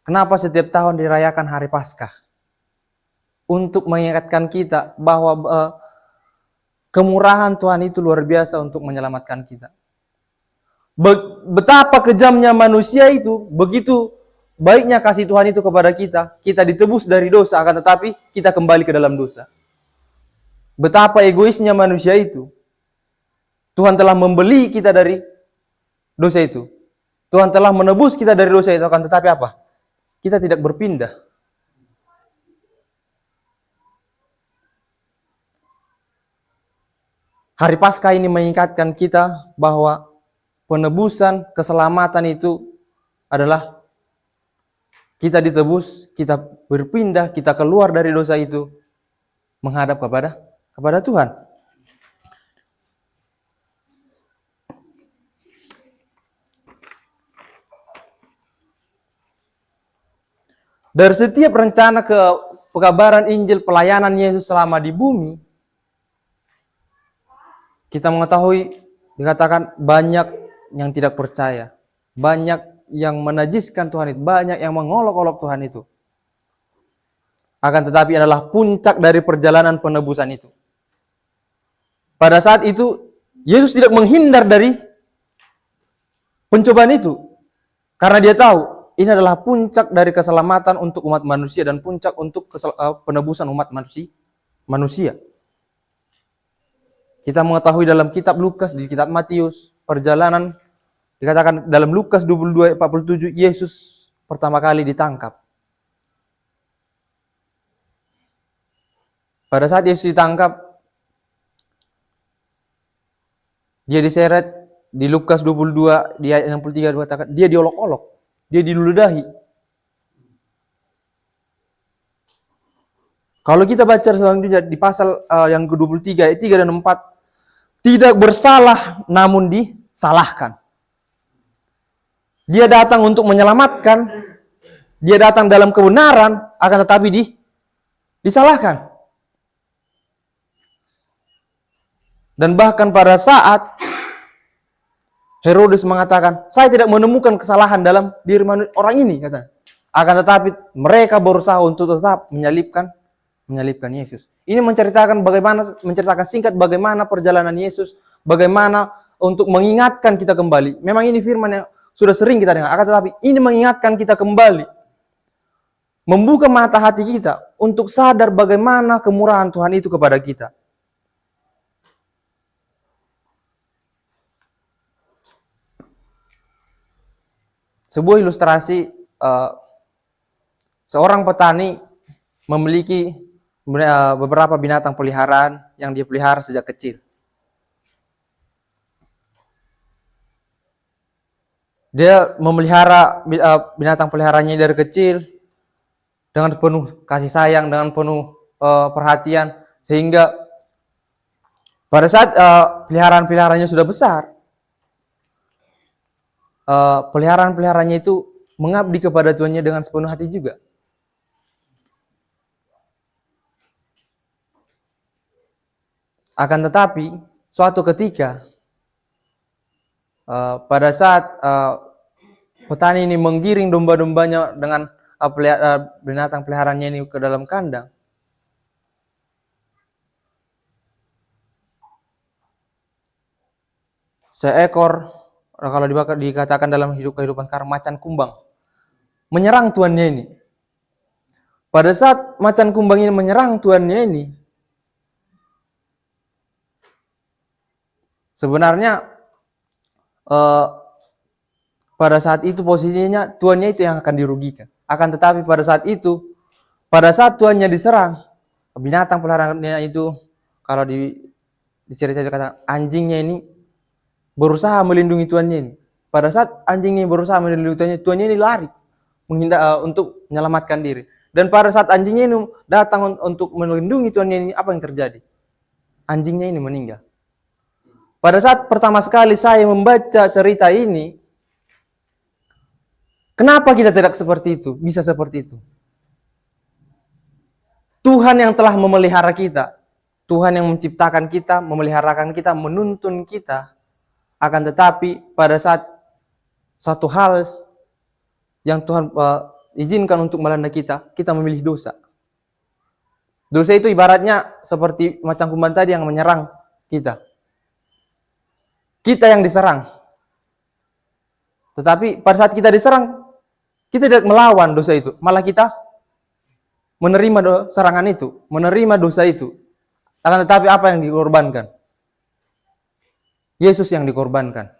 kenapa setiap tahun dirayakan Hari Paskah? Untuk mengingatkan kita bahwa kemurahan Tuhan itu luar biasa untuk menyelamatkan kita. Betapa kejamnya manusia itu, begitu baiknya kasih Tuhan itu kepada kita. Kita ditebus dari dosa, akan tetapi kita kembali ke dalam dosa. Betapa egoisnya manusia itu. Tuhan telah membeli kita dari dosa itu. Tuhan telah menebus kita dari dosa itu, akan tetapi apa? Kita tidak berpindah. Hari Paskah ini mengingatkan kita bahwa penebusan, keselamatan itu adalah kita ditebus, kita berpindah, kita keluar dari dosa itu, menghadap kepada Tuhan. Dari setiap rencana pekabaran Injil pelayanan Yesus selama di bumi, kita mengetahui, dikatakan banyak yang tidak percaya, banyak yang menajiskan Tuhan itu, banyak yang mengolok-olok Tuhan itu. Akan tetapi adalah puncak dari perjalanan penebusan itu. Pada saat itu, Yesus tidak menghindar dari pencobaan itu. Karena dia tahu, ini adalah puncak dari keselamatan untuk umat manusia dan puncak untuk penebusan umat manusia. Kita mengetahui dalam kitab Lukas, di kitab Matius, perjalanan, dikatakan dalam Lukas 22 ayat 47, Yesus pertama kali ditangkap. Pada saat Yesus ditangkap, dia diseret di Lukas 22 di ayat 63 dikatakan dia diolok-olok, dia diludahi. Kalau kita baca selanjutnya di pasal yang ke-23 ayat 3 dan 4, tidak bersalah namun disalahkan. Dia datang untuk menyelamatkan, dia datang dalam kebenaran, akan tetapi disalahkan. Dan bahkan pada saat Herodes mengatakan, saya tidak menemukan kesalahan dalam diri orang ini, kata. Akan tetapi mereka berusaha untuk tetap menyalibkan Yesus. Ini menceritakan singkat bagaimana perjalanan Yesus, bagaimana untuk mengingatkan kita kembali. Memang ini firman yang sudah sering kita dengar, akan tetapi ini mengingatkan kita kembali. Membuka mata hati kita untuk sadar bagaimana kemurahan Tuhan itu kepada kita. Sebuah ilustrasi, seorang petani memiliki beberapa binatang peliharaan yang dia pelihara sejak kecil. Dia memelihara binatang peliharaannya dari kecil dengan penuh kasih sayang, dengan penuh perhatian, sehingga pada saat peliharaan-peliharaannya sudah besar, peliharaan-peliharaannya itu mengabdi kepada tuannya dengan sepenuh hati juga. Akan tetapi, suatu ketika, pada saat petani ini menggiring domba-dombanya dengan binatang peliharaannya ini ke dalam kandang, seekor, kalau dikatakan dalam kehidupan sekarang, macan kumbang menyerang tuannya ini. Pada saat macan kumbang ini menyerang tuannya ini, sebenarnya pada saat itu posisinya tuannya itu yang akan dirugikan. Akan tetapi pada saat tuannya diserang, binatang peliharaannya itu, kalau diceritain kata anjingnya ini berusaha melindungi tuannya ini. Pada saat anjingnya berusaha melindungi tuannya ini lari menghindar untuk menyelamatkan diri. Dan pada saat anjingnya ini datang untuk melindungi tuannya ini, apa yang terjadi? Anjingnya ini meninggal. Pada saat pertama sekali saya membaca cerita ini, kenapa kita tidak seperti itu? Bisa seperti itu. Tuhan yang telah memelihara kita, Tuhan yang menciptakan kita, memeliharakan kita, menuntun kita, akan tetapi pada saat satu hal yang Tuhan izinkan untuk melanda kita, kita memilih dosa. Dosa itu ibaratnya seperti macan kumbang tadi yang menyerang kita. Kita yang diserang. Tetapi pada saat kita diserang, kita tidak melawan dosa itu. Malah kita menerima serangan itu, menerima dosa itu. Akan tetapi apa yang dikorbankan? Yesus yang dikorbankan.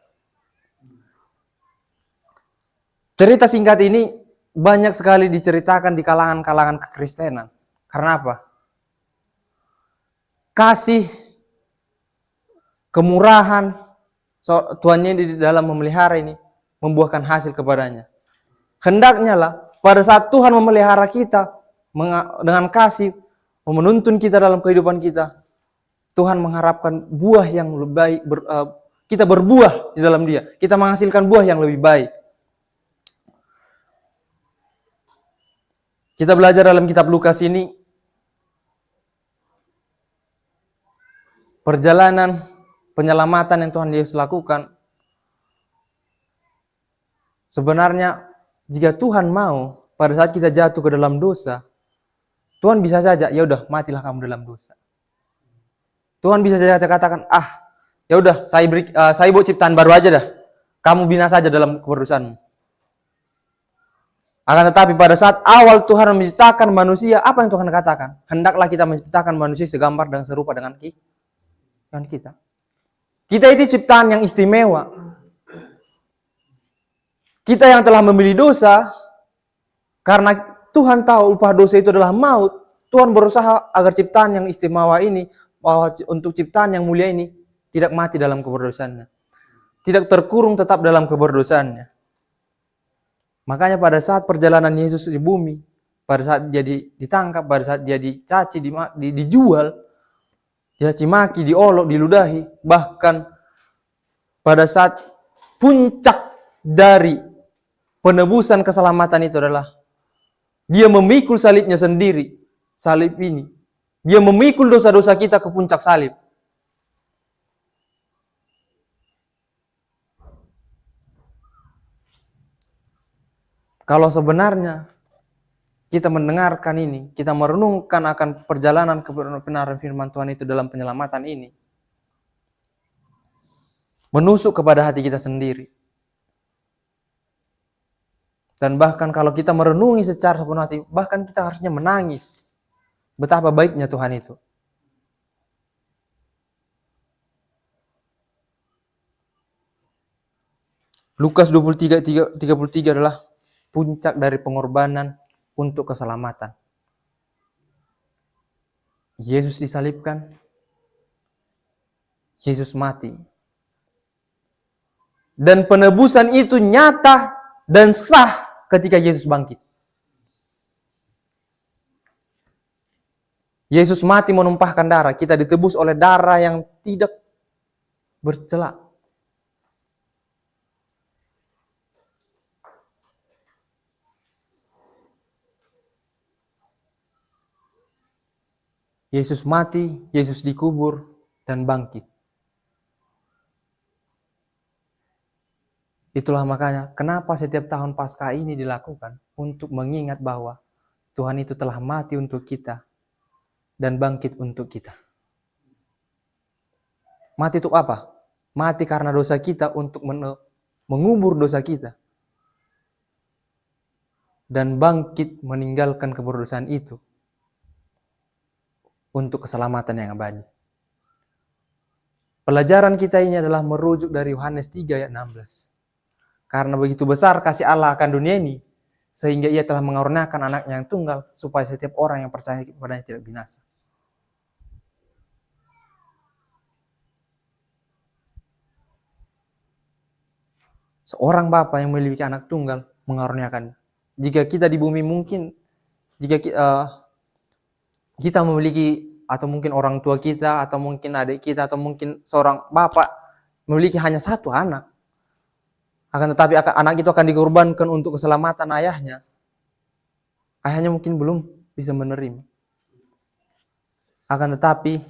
Cerita singkat ini banyak sekali diceritakan di kalangan-kalangan kekristenan. Karena apa? Kasih, kemurahan Tuhannya di dalam memelihara ini membuahkan hasil kepadanya. Hendaknya lah pada saat Tuhan memelihara kita dengan kasih, menuntun kita dalam kehidupan kita, Tuhan mengharapkan buah yang lebih baik, kita berbuah di dalam Dia. Kita menghasilkan buah yang lebih baik. Kita belajar dalam kitab Lukas ini, perjalanan penyelamatan yang Tuhan Yesus lakukan. Sebenarnya jika Tuhan mau, pada saat kita jatuh ke dalam dosa, Tuhan bisa saja, ya udah matilah kamu dalam dosa. Tuhan bisa saja katakan, ya udah saya buat ciptaan baru aja dah. Kamu binasa saja dalam keberdosaanmu. Akan tetapi pada saat awal Tuhan menciptakan manusia, apa yang Tuhan katakan? Hendaklah kita menciptakan manusia segambar dan serupa dengan kita. Kita itu ciptaan yang istimewa. Kita yang telah memilih dosa, karena Tuhan tahu upah dosa itu adalah maut, Tuhan berusaha agar ciptaan yang istimewa ini, untuk ciptaan yang mulia ini, tidak mati dalam keberdosaannya. Tidak terkurung tetap dalam keberdosaannya. Makanya pada saat perjalanan Yesus di bumi, pada saat dia ditangkap, pada saat dia dicaci, dijual, dicaci maki, diolok, diludahi, bahkan pada saat puncak dari penebusan keselamatan itu adalah dia memikul salibnya sendiri. Salib ini, dia memikul dosa-dosa kita ke puncak salib. Kalau sebenarnya kita mendengarkan ini, kita merenungkan akan perjalanan kebenaran firman Tuhan itu dalam penyelamatan ini, menusuk kepada hati kita sendiri. Dan bahkan kalau kita merenungi secara sepenuh hati, bahkan kita harusnya menangis. Betapa baiknya Tuhan itu. Lukas 23:33 adalah puncak dari pengorbanan untuk keselamatan. Yesus disalibkan, Yesus mati. Dan penebusan itu nyata dan sah ketika Yesus bangkit. Yesus mati menumpahkan darah, kita ditebus oleh darah yang tidak bercela. Yesus mati, Yesus dikubur, dan bangkit. Itulah makanya kenapa setiap tahun Paskah ini dilakukan, untuk mengingat bahwa Tuhan itu telah mati untuk kita dan bangkit untuk kita. Mati untuk apa? Mati karena dosa kita, untuk mengubur dosa kita. Dan bangkit meninggalkan keberdosaan itu untuk keselamatan yang abadi. Pelajaran kita ini adalah merujuk dari Yohanes 3 ayat 16. Karena begitu besar kasih Allah akan dunia ini, sehingga ia telah mengaruniakan anaknya yang tunggal, supaya setiap orang yang percaya kepadanya tidak binasa. Seorang bapa yang memiliki anak tunggal mengaruniakan. Jika kita di bumi mungkin, jika kita memiliki, atau mungkin orang tua kita, atau mungkin adik kita, atau mungkin seorang bapak memiliki hanya satu anak. Akan tetapi anak itu akan dikorbankan untuk keselamatan ayahnya. Ayahnya mungkin belum bisa menerima. Akan tetapi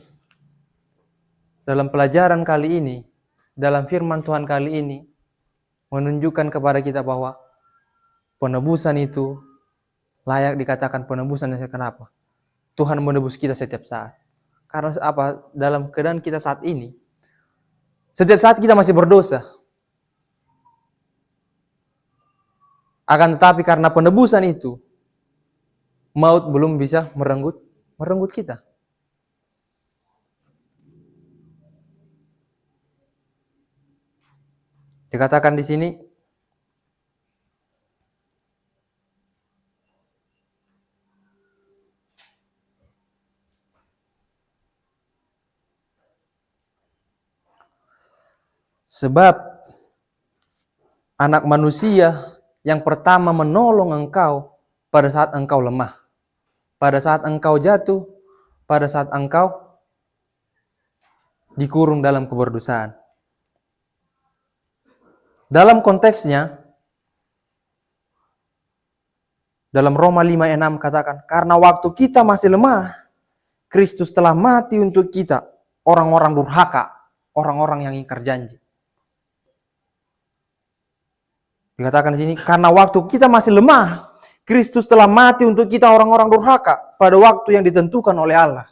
dalam pelajaran kali ini, dalam firman Tuhan kali ini, menunjukkan kepada kita bahwa penebusan itu layak dikatakan penebusan. Kenapa? Tuhan menebus kita setiap saat. Karena apa? Dalam keadaan kita saat ini, setiap saat kita masih berdosa. Akan tetapi karena penebusan itu, maut belum bisa merenggut kita. Dikatakan di sini, sebab anak manusia yang pertama menolong engkau pada saat engkau lemah, pada saat engkau jatuh, pada saat engkau dikurung dalam keberdosaan. Dalam konteksnya, dalam Roma 5 ayat 6 katakan, karena waktu kita masih lemah, Kristus telah mati untuk kita, orang-orang durhaka, orang-orang yang ingkar janji. Dikatakan di sini, karena waktu kita masih lemah, Kristus telah mati untuk kita, orang-orang durhaka, pada waktu yang ditentukan oleh Allah.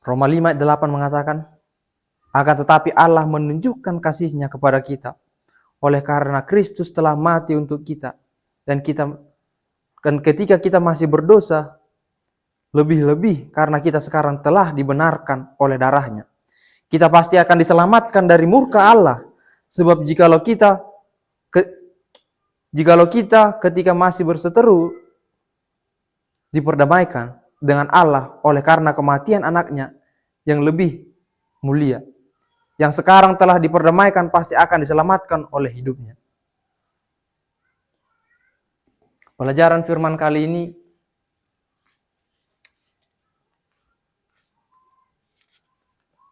Roma 5 ayat 8 mengatakan, akan tetapi Allah menunjukkan kasih-Nya kepada kita, oleh karena Kristus telah mati untuk kita, dan ketika kita masih berdosa, lebih-lebih karena kita sekarang telah dibenarkan oleh darah-Nya, kita pasti akan diselamatkan dari murka Allah. Sebab jikalau kita ketika masih berseteru diperdamaikan dengan Allah oleh karena kematian anaknya yang lebih mulia. Yang sekarang telah diperdamaikan pasti akan diselamatkan oleh hidupnya. Pelajaran firman kali ini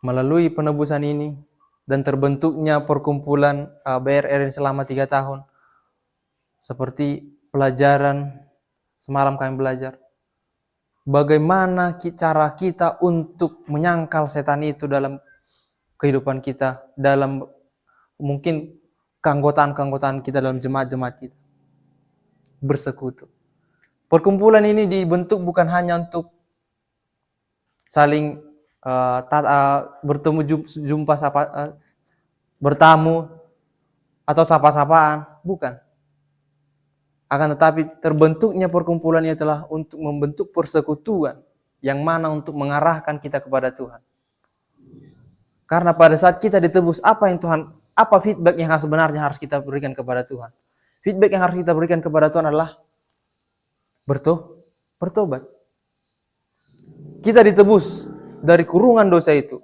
melalui penebusan ini dan terbentuknya perkumpulan BRR selama 3 tahun. Seperti pelajaran semalam kami belajar. Bagaimana cara kita untuk menyangkal setan itu dalam kehidupan kita, dalam mungkin keanggotaan-keanggotaan kita dalam jemaat-jemaat kita. Bersekutu. Perkumpulan ini dibentuk bukan hanya untuk saling bertemu, jumpa, bertamu atau sapa-sapaan, bukan. Akan tetapi terbentuknya perkumpulan ini adalah untuk membentuk persekutuan yang mana untuk mengarahkan kita kepada Tuhan. Karena pada saat kita ditebus, apa feedback yang sebenarnya harus kita berikan kepada Tuhan? Feedback yang harus kita berikan kepada Tuhan adalah bertobat. Kita ditebus dari kurungan dosa itu.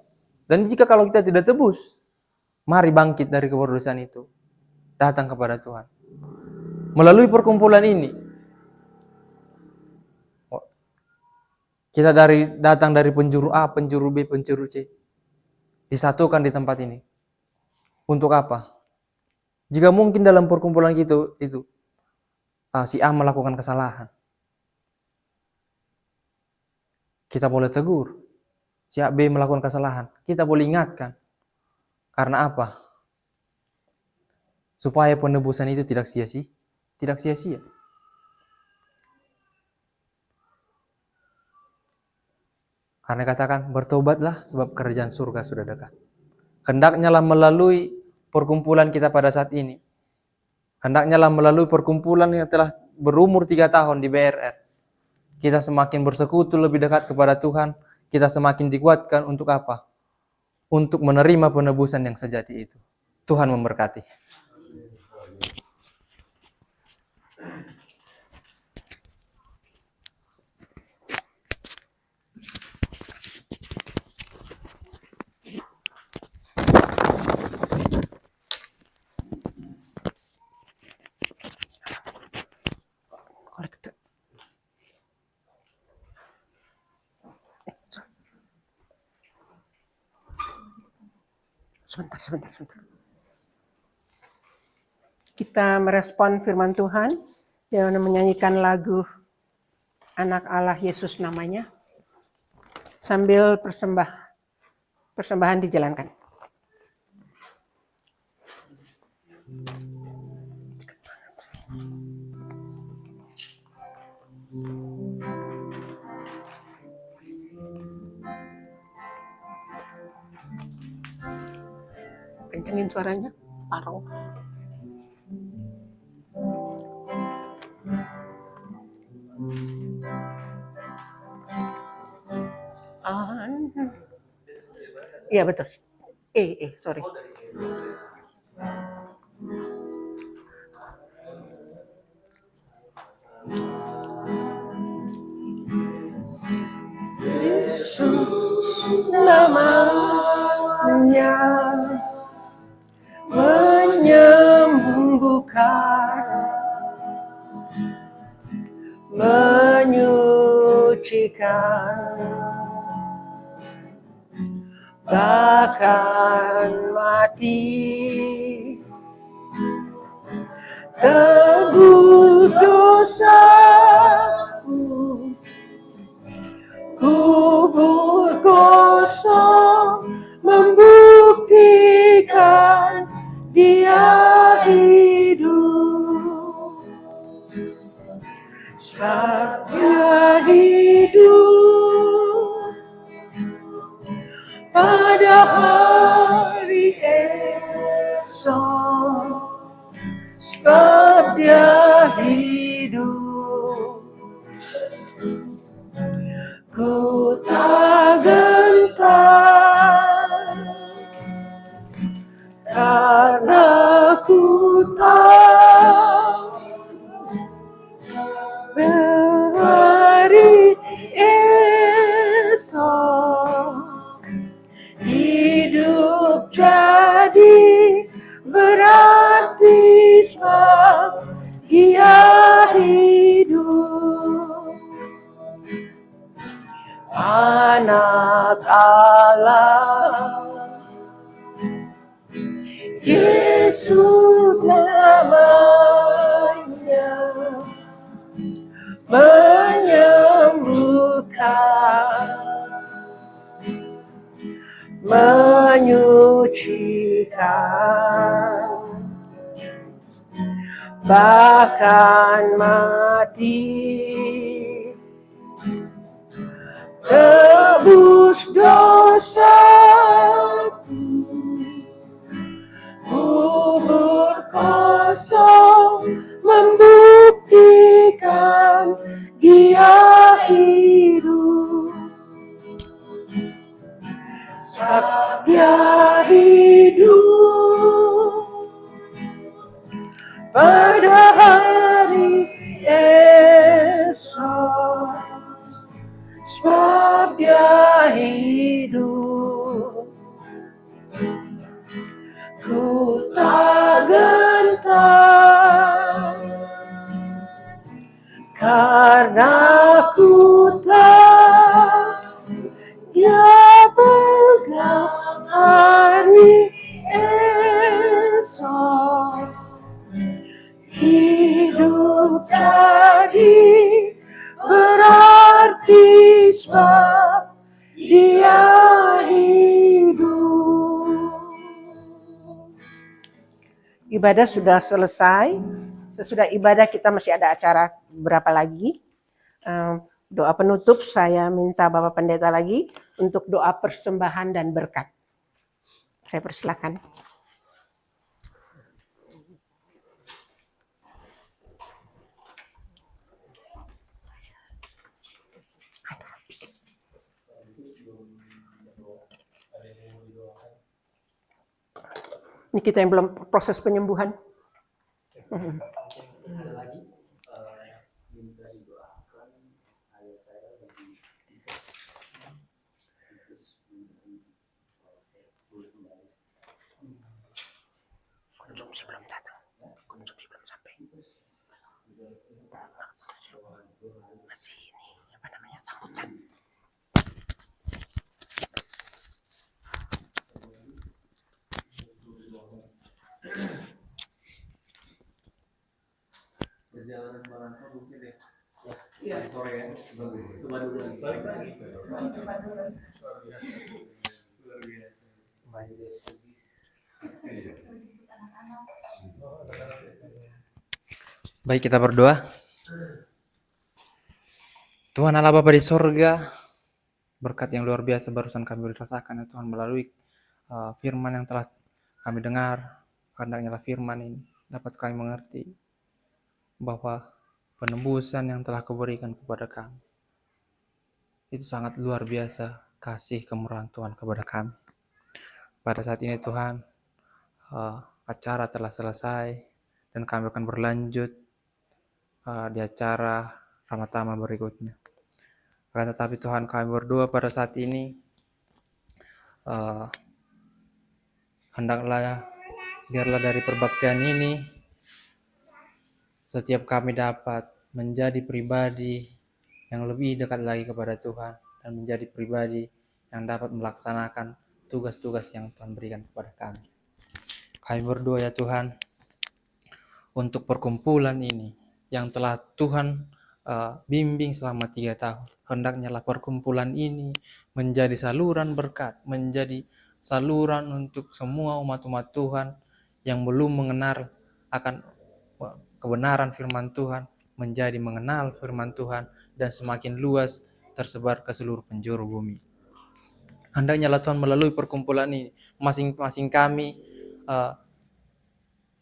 Dan jika kalau kita tidak tebus, mari bangkit dari keberdosaan itu. Datang kepada Tuhan. Melalui perkumpulan ini, kita datang dari penjuru A, penjuru B, penjuru C. Disatukan di tempat ini. Untuk apa? Jika mungkin dalam perkumpulan itu si A melakukan kesalahan, kita boleh tegur. Si A, B melakukan kesalahan, kita boleh ingatkan. Karena apa? Supaya penebusan itu tidak sia-sia. Tidak sia-sia. Karena katakan, bertobatlah sebab kerajaan surga sudah dekat. Hendaknya lah melalui perkumpulan kita pada saat ini. Hendaknya lah melalui perkumpulan yang telah berumur 3 tahun di BRR. Kita semakin bersekutu lebih dekat kepada Tuhan. Kita semakin dikuatkan untuk apa? Untuk menerima penebusan yang sejati itu. Tuhan memberkati. Sebentar. Kita merespon firman Tuhan dengan menyanyikan lagu Anak Allah Yesus namanya. Sambil persembahan dijalankan. Kencengin suaranya, parau. Iya betul. Sorry. Yesus namanya menyembuhkan, menyucikan, bahkan mati, tebus dosaku, kubur kosong membuktikan Dia hidup, sebab Dia hidup pada hari esok, sebab Dia hidup. Ku tak gentar karena ku tahu hari esok Dia hidup, Anak Allah, Yesus namanya, menyembuhkan, menyucikan, bahkan mati, tebus dosaku, kubur kosong membuktikan Dia hidup. Sebab Dia hidup pada hari esok. Sebab Dia hidup, ku tak gentar, karena ku tahu Dia pegang hari esok. Hidup jadi berarti sebab Dia hidup. Ibadah sudah selesai. Sesudah ibadah kita masih ada acara berapa lagi. Doa penutup saya minta Bapak Pendeta lagi untuk doa persembahan dan berkat. Saya persilakan. Ini kita yang belum proses penyembuhan. Ada lagi minta didoakan ayah saya lagi Konsumsi belum datang, konsumsi belum sampai. Masih ini apa namanya sambutan. perjalanan merantau mungkin ya. Iya. Sore ya. Coba dulu lagi. Balik lagi. Luar biasa. Baik, kita berdoa. Tuhan Allah Bapa di sorga, berkat yang luar biasa barusan kami rasakan ya Tuhan melalui firman yang telah kami dengar. Hendaknya firman ini dapat kami mengerti bahwa penembusan yang telah Kau berikan kepada kami itu sangat luar biasa, kasih kemurahan Tuhan kepada kami. Pada saat ini Tuhan, acara telah selesai dan kami akan berlanjut di acara Ramatama berikutnya. Akan tetapi Tuhan, kami berdoa pada saat ini, hendaklah biarlah dari perbaktian ini setiap kami dapat menjadi pribadi yang lebih dekat lagi kepada Tuhan dan menjadi pribadi yang dapat melaksanakan tugas-tugas yang Tuhan berikan kepada kami. Kami berdoa ya Tuhan untuk perkumpulan ini yang telah Tuhan bimbing selama 3 tahun. Hendaknya lah perkumpulan ini menjadi saluran berkat, menjadi saluran untuk semua umat-umat Tuhan yang belum mengenal akan kebenaran firman Tuhan, menjadi mengenal firman Tuhan dan semakin luas tersebar ke seluruh penjuru bumi. Hendaknya lah Tuhan melalui perkumpulan ini, masing-masing kami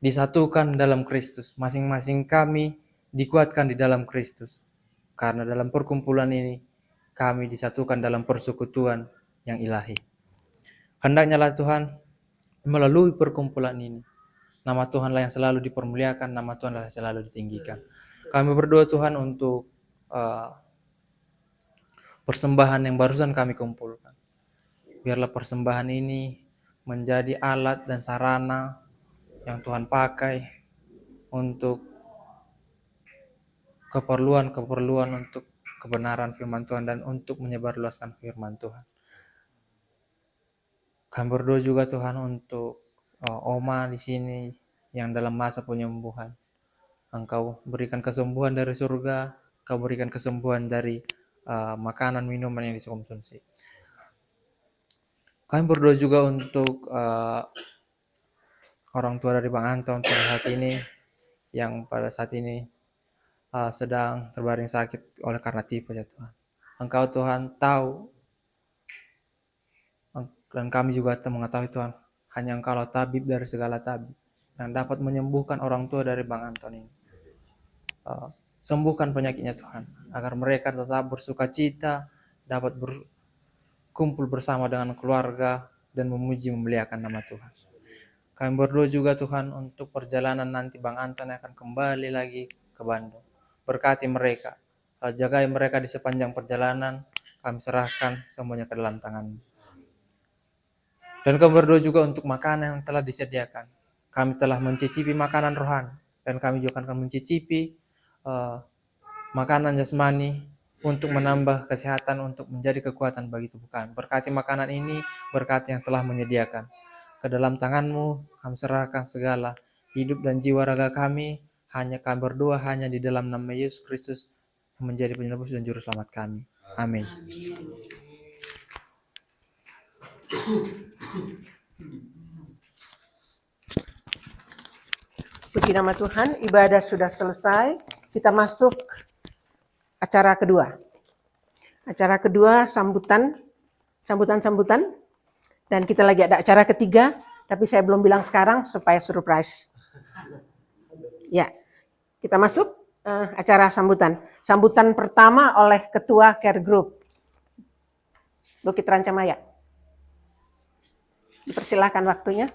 disatukan dalam Kristus, masing-masing kami dikuatkan di dalam Kristus. Karena dalam perkumpulan ini kami disatukan dalam persekutuan yang ilahi. Hendaknya lah Tuhan melalui perkumpulan ini nama Tuhanlah yang selalu dipermuliakan, nama Tuhanlah yang selalu ditinggikan. Kami berdoa Tuhan untuk persembahan yang barusan kami kumpulkan. Biarlah persembahan ini menjadi alat dan sarana yang Tuhan pakai untuk keperluan-keperluan untuk kebenaran firman Tuhan dan untuk menyebarluaskan firman Tuhan. Kami berdoa juga Tuhan untuk Oma di sini yang dalam masa penyembuhan. Engkau berikan kesembuhan dari surga, Kau berikan kesembuhan dari makanan minuman yang dikonsumsi. Kami berdoa juga untuk orang tua dari Bang Anton pada saat ini yang pada saat ini sedang terbaring sakit oleh karena tifus ya Tuhan. Engkau Tuhan tahu dan kami juga mengetahui Tuhan, hanya Engkaulah tabib dari segala tabib yang dapat menyembuhkan orang tua dari Bang Anton ini. Sembuhkan penyakitnya Tuhan, agar mereka tetap bersuka cita, dapat berkumpul bersama dengan keluarga dan memuji memuliakan nama Tuhan. Kami berdoa juga Tuhan untuk perjalanan nanti Bang Anton yang akan kembali lagi ke Bandung. Berkati mereka, jagai mereka di sepanjang perjalanan, kami serahkan semuanya ke dalam tangan-Mu. Dan kami berdoa juga untuk makanan yang telah disediakan. Kami telah mencicipi makanan rohani, dan kami juga akan mencicipi makanan jasmani untuk menambah kesehatan, untuk menjadi kekuatan bagi tubuh kami. Berkati makanan ini, berkati yang telah menyediakan. Ke dalam tangan-Mu kami serahkan segala hidup dan jiwa raga kami. Hanya kami berdoa hanya di dalam nama Yesus Kristus yang menjadi penebus dan juru selamat kami. Amin. Puji nama Tuhan, ibadah sudah selesai. Kita masuk acara kedua. Acara kedua sambutan. Dan kita lagi ada acara ketiga, tapi saya belum bilang sekarang supaya surprise. Ya, kita masuk acara sambutan. Sambutan pertama oleh Ketua Care Group, Bukit Rancamaya. Dipersilakan waktunya.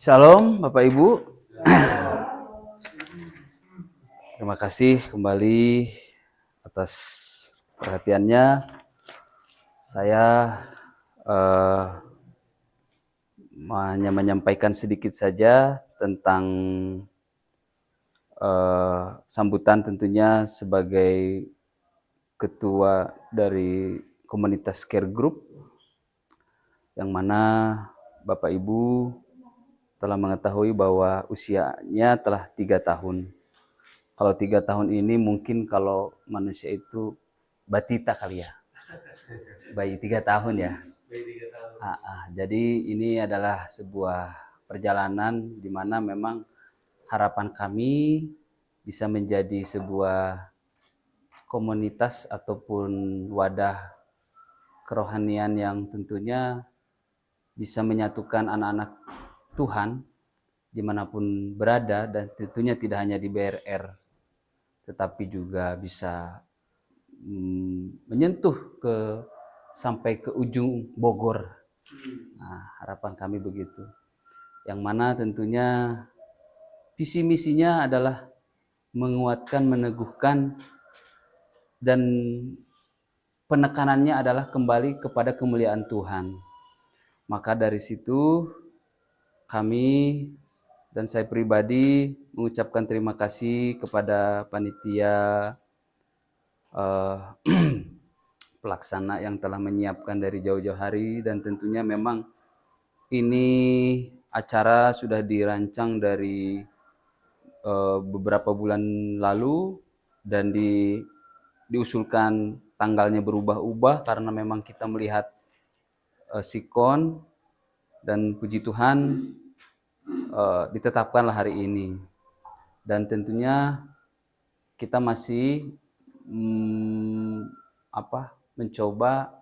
Shalom Bapak Ibu. Terima kasih kembali atas perhatiannya. Saya hanya menyampaikan sedikit saja tentang sambutan, tentunya sebagai ketua dari komunitas Care Group, yang mana Bapak Ibu telah mengetahui bahwa usianya telah 3 tahun. Kalau 3 tahun ini mungkin kalau manusia itu batita kali ya. Bayi 3 tahun ya. Jadi ini adalah sebuah perjalanan di mana memang harapan kami bisa menjadi sebuah komunitas ataupun wadah kerohanian yang tentunya bisa menyatukan anak-anak Tuhan dimanapun berada, dan tentunya tidak hanya di BRR, tetapi juga bisa menyentuh sampai ke ujung Bogor. Nah, harapan kami begitu. Yang mana tentunya visi misinya adalah menguatkan, meneguhkan, dan penekanannya adalah kembali kepada kemuliaan Tuhan. Maka dari situ kami dan saya pribadi mengucapkan terima kasih kepada panitia pelaksana yang telah menyiapkan dari jauh-jauh hari, dan tentunya memang ini acara sudah dirancang dari beberapa bulan lalu, dan diusulkan tanggalnya berubah-ubah karena memang kita melihat sikon, dan puji Tuhan ditetapkanlah hari ini. Dan tentunya kita masih mencoba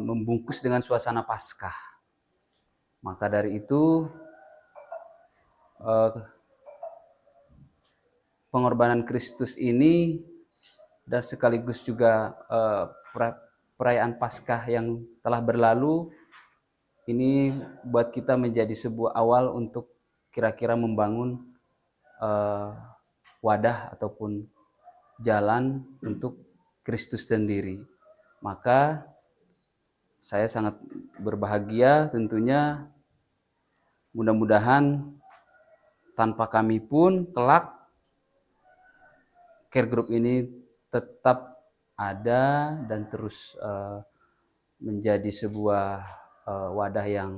membungkus dengan suasana Paskah. Maka dari itu pengorbanan Kristus ini dan sekaligus juga perayaan Paskah yang telah berlalu, ini buat kita menjadi sebuah awal untuk kira-kira membangun wadah ataupun jalan untuk Kristus sendiri. Maka saya sangat berbahagia tentunya, mudah-mudahan tanpa kami pun kelak care group ini tetap ada dan terus menjadi sebuah wadah yang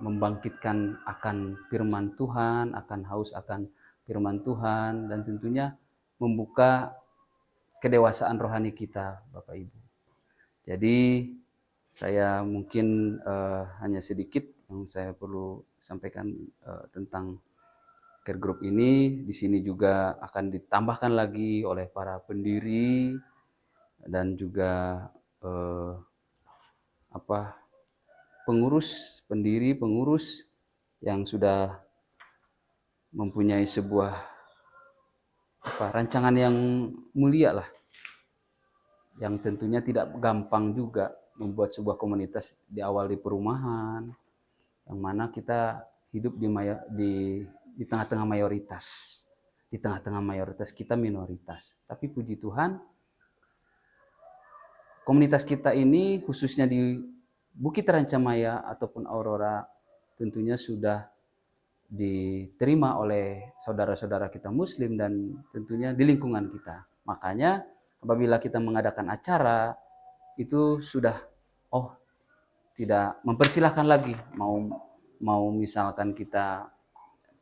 membangkitkan akan firman Tuhan, akan haus akan firman Tuhan, dan tentunya membuka kedewasaan rohani kita, Bapak Ibu. Jadi saya mungkin hanya sedikit yang saya perlu sampaikan tentang care group ini. Di sini juga akan ditambahkan lagi oleh para pendiri dan juga pengurus yang sudah mempunyai sebuah rancangan yang mulia lah, yang tentunya tidak gampang juga membuat sebuah komunitas di awal di perumahan, yang mana kita hidup di tengah-tengah mayoritas, kita minoritas. Tapi puji Tuhan, komunitas kita ini khususnya di Bukit Rancamaya ataupun Aurora tentunya sudah diterima oleh saudara-saudara kita Muslim dan tentunya di lingkungan kita. Makanya apabila kita mengadakan acara itu sudah tidak mempersilahkan lagi, mau misalkan kita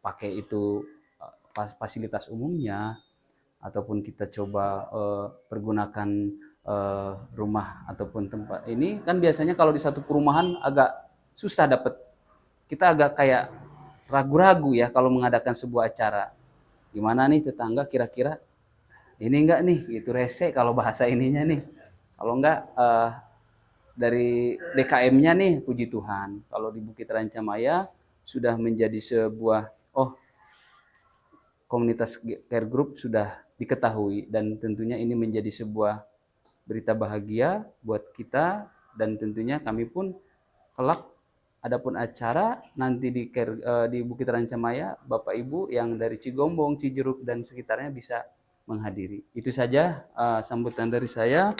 pakai itu fasilitas umumnya ataupun kita coba pergunakan rumah ataupun tempat ini, kan biasanya kalau di satu perumahan agak susah dapat, kita agak kayak ragu-ragu ya kalau mengadakan sebuah acara. Gimana nih tetangga kira-kira ini enggak nih, gitu rese kalau bahasa ininya nih. Kalau enggak dari DKM-nya nih, puji Tuhan. Kalau di Bukit Rancamaya sudah menjadi sebuah komunitas care group sudah diketahui, dan tentunya ini menjadi sebuah berita bahagia buat kita, dan tentunya kami pun kelak adapun acara nanti di Bukit Rancamaya, Bapak Ibu yang dari Cigombong, Cijeruk dan sekitarnya bisa menghadiri. Itu saja sambutan dari saya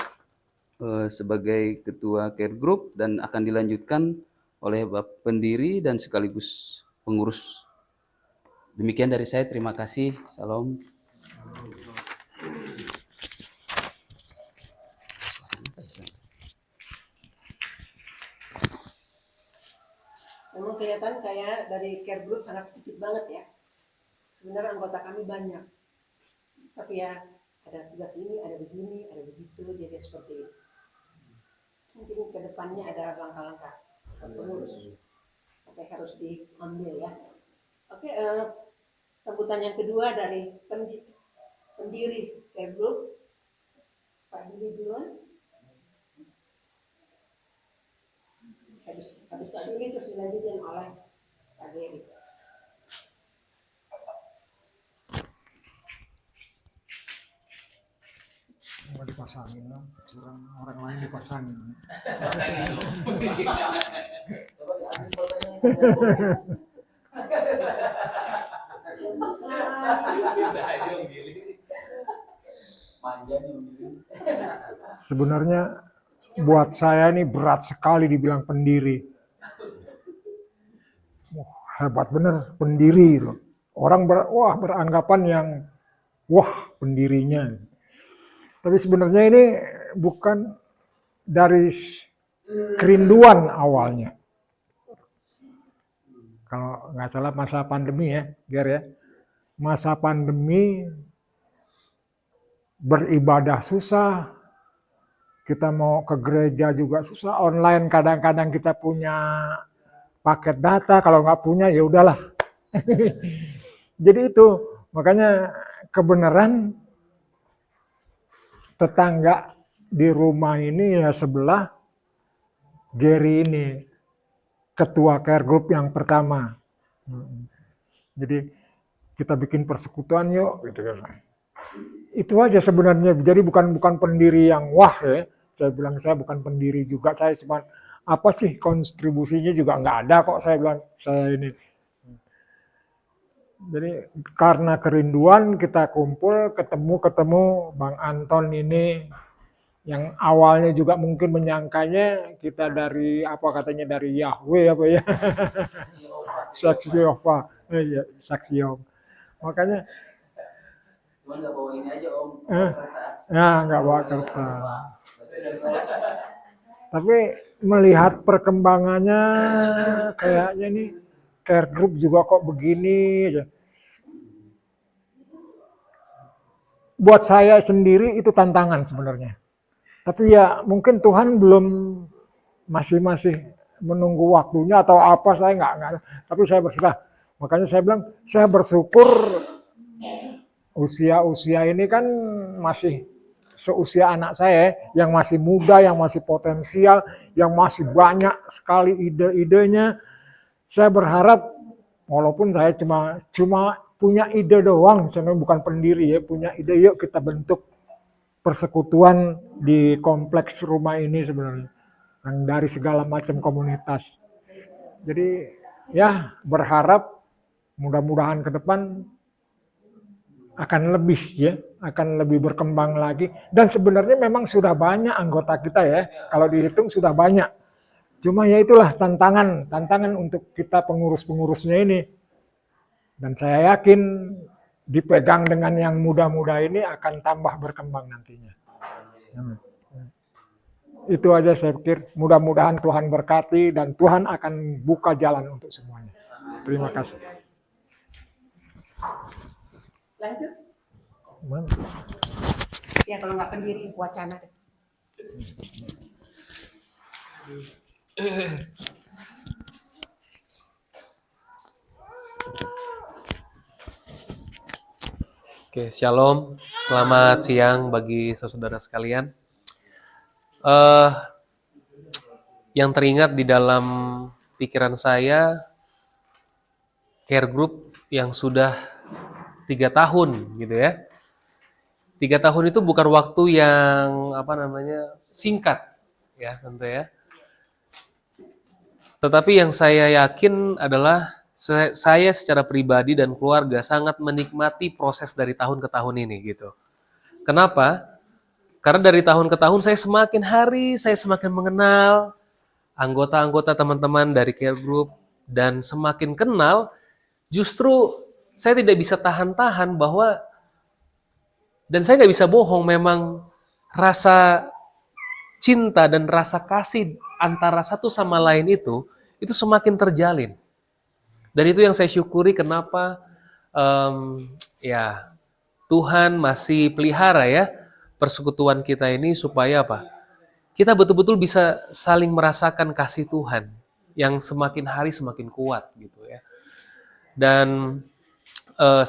sebagai ketua care group, dan akan dilanjutkan oleh Bapak pendiri dan sekaligus pengurus. Demikian dari saya, terima kasih. Salam. Memang kelihatan kayak dari care group sangat sedikit banget ya. Sebenarnya anggota kami banyak. Tapi ya ada tugas ini, ada begini, ada begitu, jadi seperti itu. Mungkin ke depannya ada langkah-langkah pengurus. Sampai harus diambil ya. Oke, sambutan yang kedua dari pendiri care group, Pak Didi duluan. Habis Pak Didi terus dilanjutin oleh Pak Geri. Mau dipasangin lah, orang lain dipasangin. Sebenarnya buat saya ini berat sekali dibilang pendiri. Hebat bener pendiri loh. Orang beranggapan yang pendirinya. Tapi sebenarnya ini bukan dari kerinduan awalnya. Kalau nggak salah masa pandemi ya, Ger ya. Masa pandemi beribadah susah, kita mau ke gereja juga susah, online kadang-kadang kita punya paket data, kalau nggak punya ya udahlah. Jadi itu, makanya kebenaran tetangga di rumah ini ya sebelah Geri ini ketua care group yang pertama. Jadi kita bikin persekutuan yuk gitu kan. itu aja sebenarnya. Jadi bukan pendiri yang wah ya. Saya bilang saya bukan pendiri juga, saya cuma apa sih kontribusinya juga nggak ada kok, saya bilang saya ini. Jadi karena kerinduan kita kumpul, ketemu Bang Anton ini yang awalnya juga mungkin menyangkanya kita dari apa katanya dari Yahweh apa ya, saksi Yehova, ya, saksi Yehova. Makanya Cuma nggak bawa ini aja om, Eh. kertas. ya nggak bawa kertas. Tapi melihat perkembangannya kayaknya nih care group juga kok begini aja. Buat saya sendiri itu tantangan sebenarnya. Tapi ya mungkin Tuhan belum masih menunggu waktunya atau apa, saya nggak. Tapi saya bersyukur. Makanya saya bilang saya bersyukur usia ini kan masih seusia anak saya yang masih muda, yang masih potensial, yang masih banyak sekali ide-idenya. Saya berharap walaupun saya cuma punya ide doang, sebenarnya bukan pendiri ya, punya ide, yuk kita bentuk persekutuan di kompleks rumah ini sebenarnya, yang dari segala macam komunitas. Jadi ya berharap mudah-mudahan ke depan akan lebih berkembang lagi. Dan sebenarnya memang sudah banyak anggota kita ya, kalau dihitung sudah banyak. Cuma ya itulah tantangan untuk kita pengurus-pengurusnya ini. Dan saya yakin dipegang dengan yang muda-muda ini akan tambah berkembang nantinya. Itu aja saya pikir, mudah-mudahan Tuhan berkati dan Tuhan akan buka jalan untuk semuanya. Terima kasih. Lanjut. Mana? Ya kalau nggak pendiri wacana. Oke, shalom. Selamat siang bagi saudara sekalian. Yang teringat di dalam pikiran saya, care group yang sudah 3 tahun gitu ya. 3 tahun itu bukan waktu yang singkat ya tentu ya. Tetapi yang saya yakin adalah saya secara pribadi dan keluarga sangat menikmati proses dari tahun ke tahun ini gitu. Kenapa? Karena dari tahun ke tahun saya semakin mengenal anggota-anggota teman-teman dari care group, dan semakin kenal justru saya tidak bisa tahan-tahan bahwa, dan saya nggak bisa bohong, memang rasa cinta dan rasa kasih antara satu sama lain itu semakin terjalin. Dan itu yang saya syukuri kenapa ya Tuhan masih pelihara ya persekutuan kita ini, supaya apa? Kita betul-betul bisa saling merasakan kasih Tuhan yang semakin hari semakin kuat gitu ya. Dan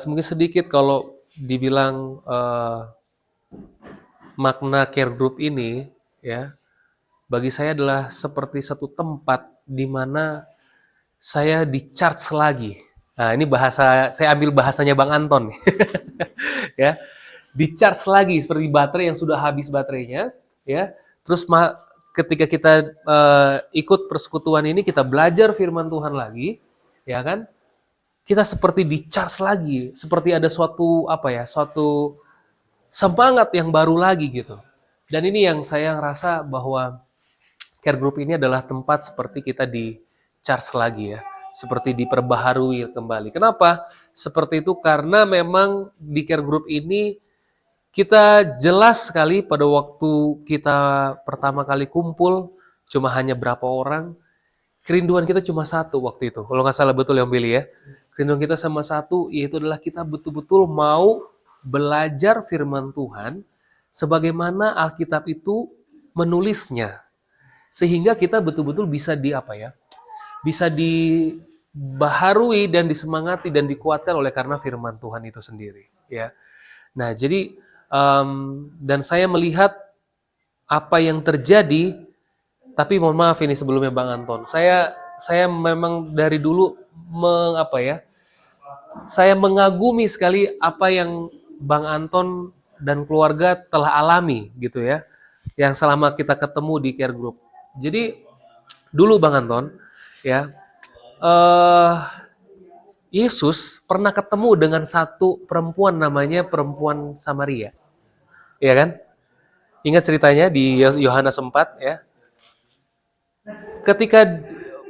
mungkin sedikit kalau dibilang makna care group ini ya, bagi saya adalah seperti satu tempat di mana saya di-charge lagi. Nah, ini saya ambil bahasanya Bang Anton. Ya, di-charge lagi seperti baterai yang sudah habis baterainya, ya. Terus ketika kita ikut persekutuan ini, kita belajar firman Tuhan lagi, ya kan? Kita seperti di-charge lagi, seperti ada suatu semangat yang baru lagi gitu. Dan ini yang saya ngerasa bahwa care group ini adalah tempat seperti kita di-charge lagi ya, seperti diperbaharui kembali. Kenapa? Seperti itu karena memang di care group ini kita jelas sekali pada waktu kita pertama kali kumpul, cuma hanya berapa orang, kerinduan kita cuma satu waktu itu. Kalau nggak salah betul ya Om Billy ya. Kerinduan kita sama satu, yaitu adalah kita betul-betul mau belajar firman Tuhan sebagaimana Alkitab itu menulisnya. Sehingga kita betul-betul bisa bisa dibaharui dan disemangati dan dikuatkan oleh karena firman Tuhan itu sendiri. Ya. Nah, jadi dan saya melihat apa yang terjadi, tapi mohon maaf ini sebelumnya Bang Anton, saya memang dari dulu saya mengagumi sekali apa yang Bang Anton dan keluarga telah alami gitu ya, yang selama kita ketemu di care group. Jadi dulu Bang Anton ya, Yesus pernah ketemu dengan satu perempuan namanya perempuan Samaria, ya kan? Ingat ceritanya di Yohanes 4 ya. Ketika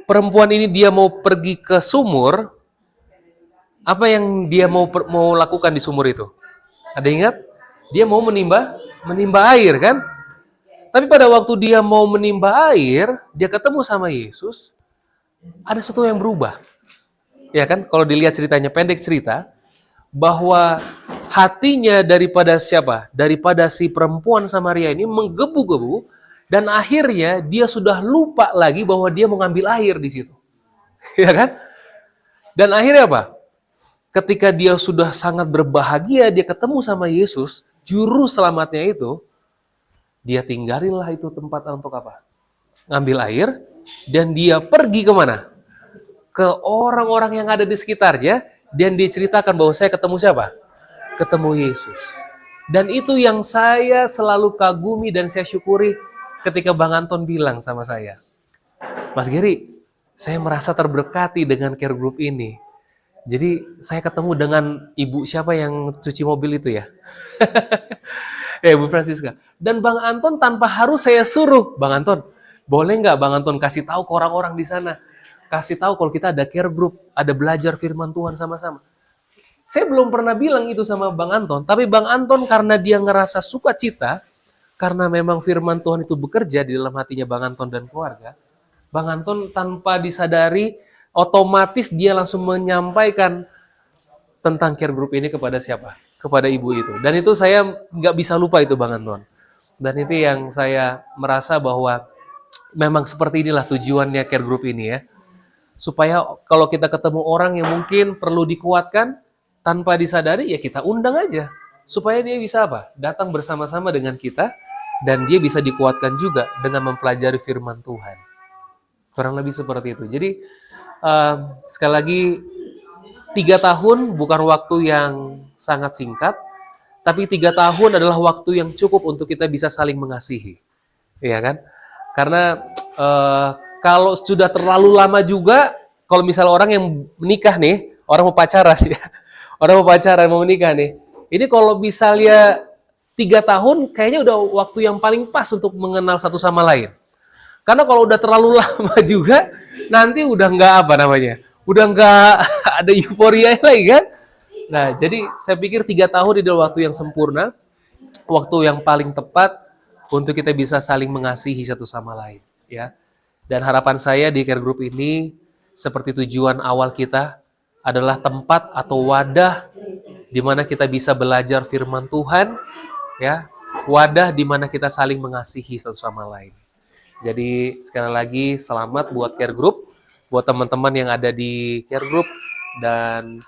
perempuan ini dia mau pergi ke sumur, apa yang dia mau lakukan di sumur itu? Ada ingat? Dia mau menimba air kan? Tapi pada waktu dia mau menimba air, dia ketemu sama Yesus, ada sesuatu yang berubah. Ya kan? Kalau dilihat ceritanya, pendek cerita, bahwa hatinya daripada siapa? Daripada si perempuan Samaria ini menggebu-gebu, dan akhirnya dia sudah lupa lagi bahwa dia mau ngambil air di situ. Ya kan? Dan akhirnya apa? Ketika dia sudah sangat berbahagia, dia ketemu sama Yesus, juru selamatnya itu, dia tinggalinlah itu tempat untuk apa? Ngambil air, dan dia pergi kemana? Ke orang-orang yang ada di sekitarnya, dan diceritakan bahwa saya ketemu siapa? Ketemu Yesus. Dan itu yang saya selalu kagumi dan saya syukuri ketika Bang Anton bilang sama saya, Mas Geri, saya merasa terberkati dengan care group ini. Jadi saya ketemu dengan ibu siapa yang cuci mobil itu ya? Bu Francisca. Dan Bang Anton tanpa harus saya suruh, Bang Anton, boleh nggak Bang Anton kasih tahu ke orang-orang di sana? Kasih tahu kalau kita ada care group, ada belajar firman Tuhan sama-sama. Saya belum pernah bilang itu sama Bang Anton, tapi Bang Anton karena dia ngerasa sukacita, karena memang firman Tuhan itu bekerja di dalam hatinya Bang Anton dan keluarga, Bang Anton tanpa disadari, otomatis dia langsung menyampaikan tentang care group ini kepada siapa? Kepada ibu itu. Dan itu saya nggak bisa lupa itu Bang Anton. Dan itu yang saya merasa bahwa memang seperti inilah tujuannya care group ini ya. Supaya kalau kita ketemu orang yang mungkin perlu dikuatkan, tanpa disadari ya kita undang aja. Supaya dia bisa apa? Datang bersama-sama dengan kita, dan dia bisa dikuatkan juga dengan mempelajari firman Tuhan. Kurang lebih seperti itu. Jadi sekali lagi 3 tahun bukan waktu yang sangat singkat, tapi 3 tahun adalah waktu yang cukup untuk kita bisa saling mengasihi, ya kan? Karena kalau sudah terlalu lama juga, kalau misalnya orang yang menikah nih, orang mau pacaran ya, orang mau pacaran mau menikah nih, ini kalau misalnya 3 tahun, kayaknya udah waktu yang paling pas untuk mengenal satu sama lain. Karena kalau udah terlalu lama juga, nanti udah nggak apa namanya, udah nggak ada euforia lagi kan. Nah, jadi saya pikir 3 tahun adalah waktu yang sempurna, waktu yang paling tepat untuk kita bisa saling mengasihi satu sama lain, ya. Dan harapan saya di care group ini, seperti tujuan awal kita, adalah tempat atau wadah di mana kita bisa belajar firman Tuhan, ya, wadah di mana kita saling mengasihi satu sama lain. Jadi sekali lagi selamat buat care group, buat teman-teman yang ada di care group, dan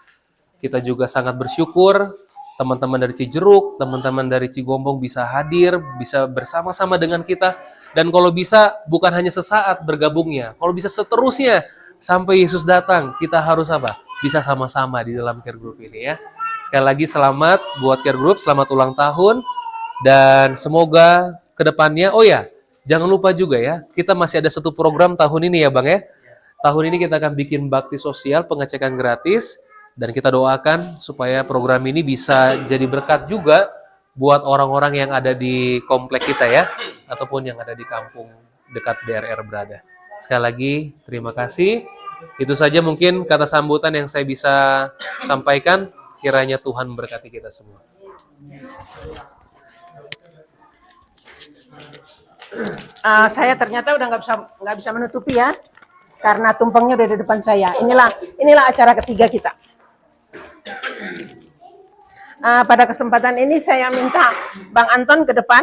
kita juga sangat bersyukur teman-teman dari Cijeruk, teman-teman dari Cigombong bisa hadir, bisa bersama-sama dengan kita, dan kalau bisa bukan hanya sesaat bergabungnya, kalau bisa seterusnya sampai Yesus datang, kita harus apa? Bisa sama-sama di dalam care group ini ya. Sekali lagi selamat buat care group, selamat ulang tahun, dan semoga kedepannya, oh ya, jangan lupa juga ya, kita masih ada satu program tahun ini ya Bang ya. Tahun ini kita akan bikin bakti sosial, pengecekan gratis, dan kita doakan supaya program ini bisa jadi berkat juga buat orang-orang yang ada di komplek kita ya, ataupun yang ada di kampung dekat BRR Brada. Sekali lagi, terima kasih. Itu saja mungkin kata sambutan yang saya bisa sampaikan. Kiranya Tuhan memberkati kita semua. Saya ternyata udah nggak bisa menutupi ya, karena tumpengnya udah di depan saya. Inilah acara ketiga kita. Pada kesempatan ini saya minta Bang Anton ke depan.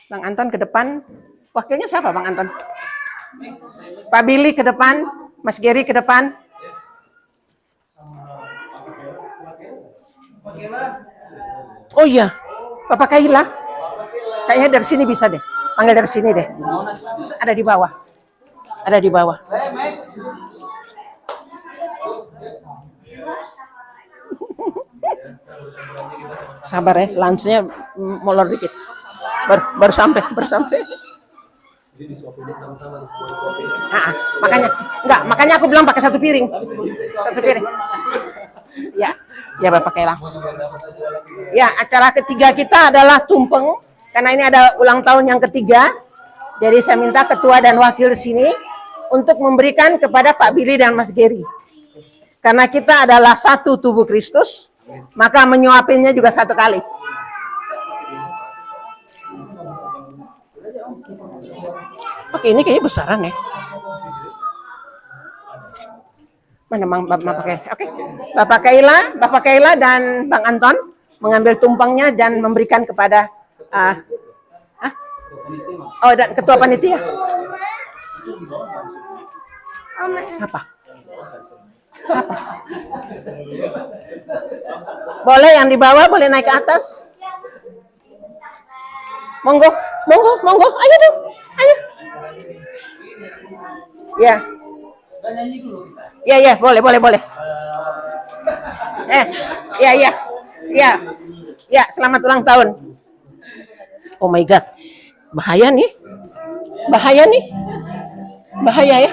Bang Anton ke depan. Wakilnya siapa Bang Anton? Pak Billy ke depan, Mas Geri ke depan. Oh iya, Bapak Kaila. Kayaknya dari sini bisa deh. Panggil dari sini deh. Ada di bawah. Ada di bawah. Sabar ya, lunchnya molor dikit. Baru sampai. Jadi disuapin sama-sama, disuapin. Makanya aku bilang pakai satu piring. Satu piring. Ya Bapak Kaila. Ya, acara ketiga kita adalah tumpeng, karena ini ada ulang tahun yang ketiga. Jadi saya minta ketua dan wakil di sini untuk memberikan kepada Pak Billy dan Mas Geri. Karena kita adalah satu tubuh Kristus, maka menyuapinnya juga satu kali. Oke, ini kayaknya besaran ya. Mana Bapak Kaila? Oke. Bapak Kaila dan Bang Anton mengambil tumpengnya dan memberikan kepada dan ketua panitia. Siapa? Boleh yang di bawah, boleh naik ke atas. Monggo. Ayo dong. Ayo. Ya. Ya, boleh. Ya, selamat ulang tahun. Oh my God. Bahaya nih. Bahaya ya.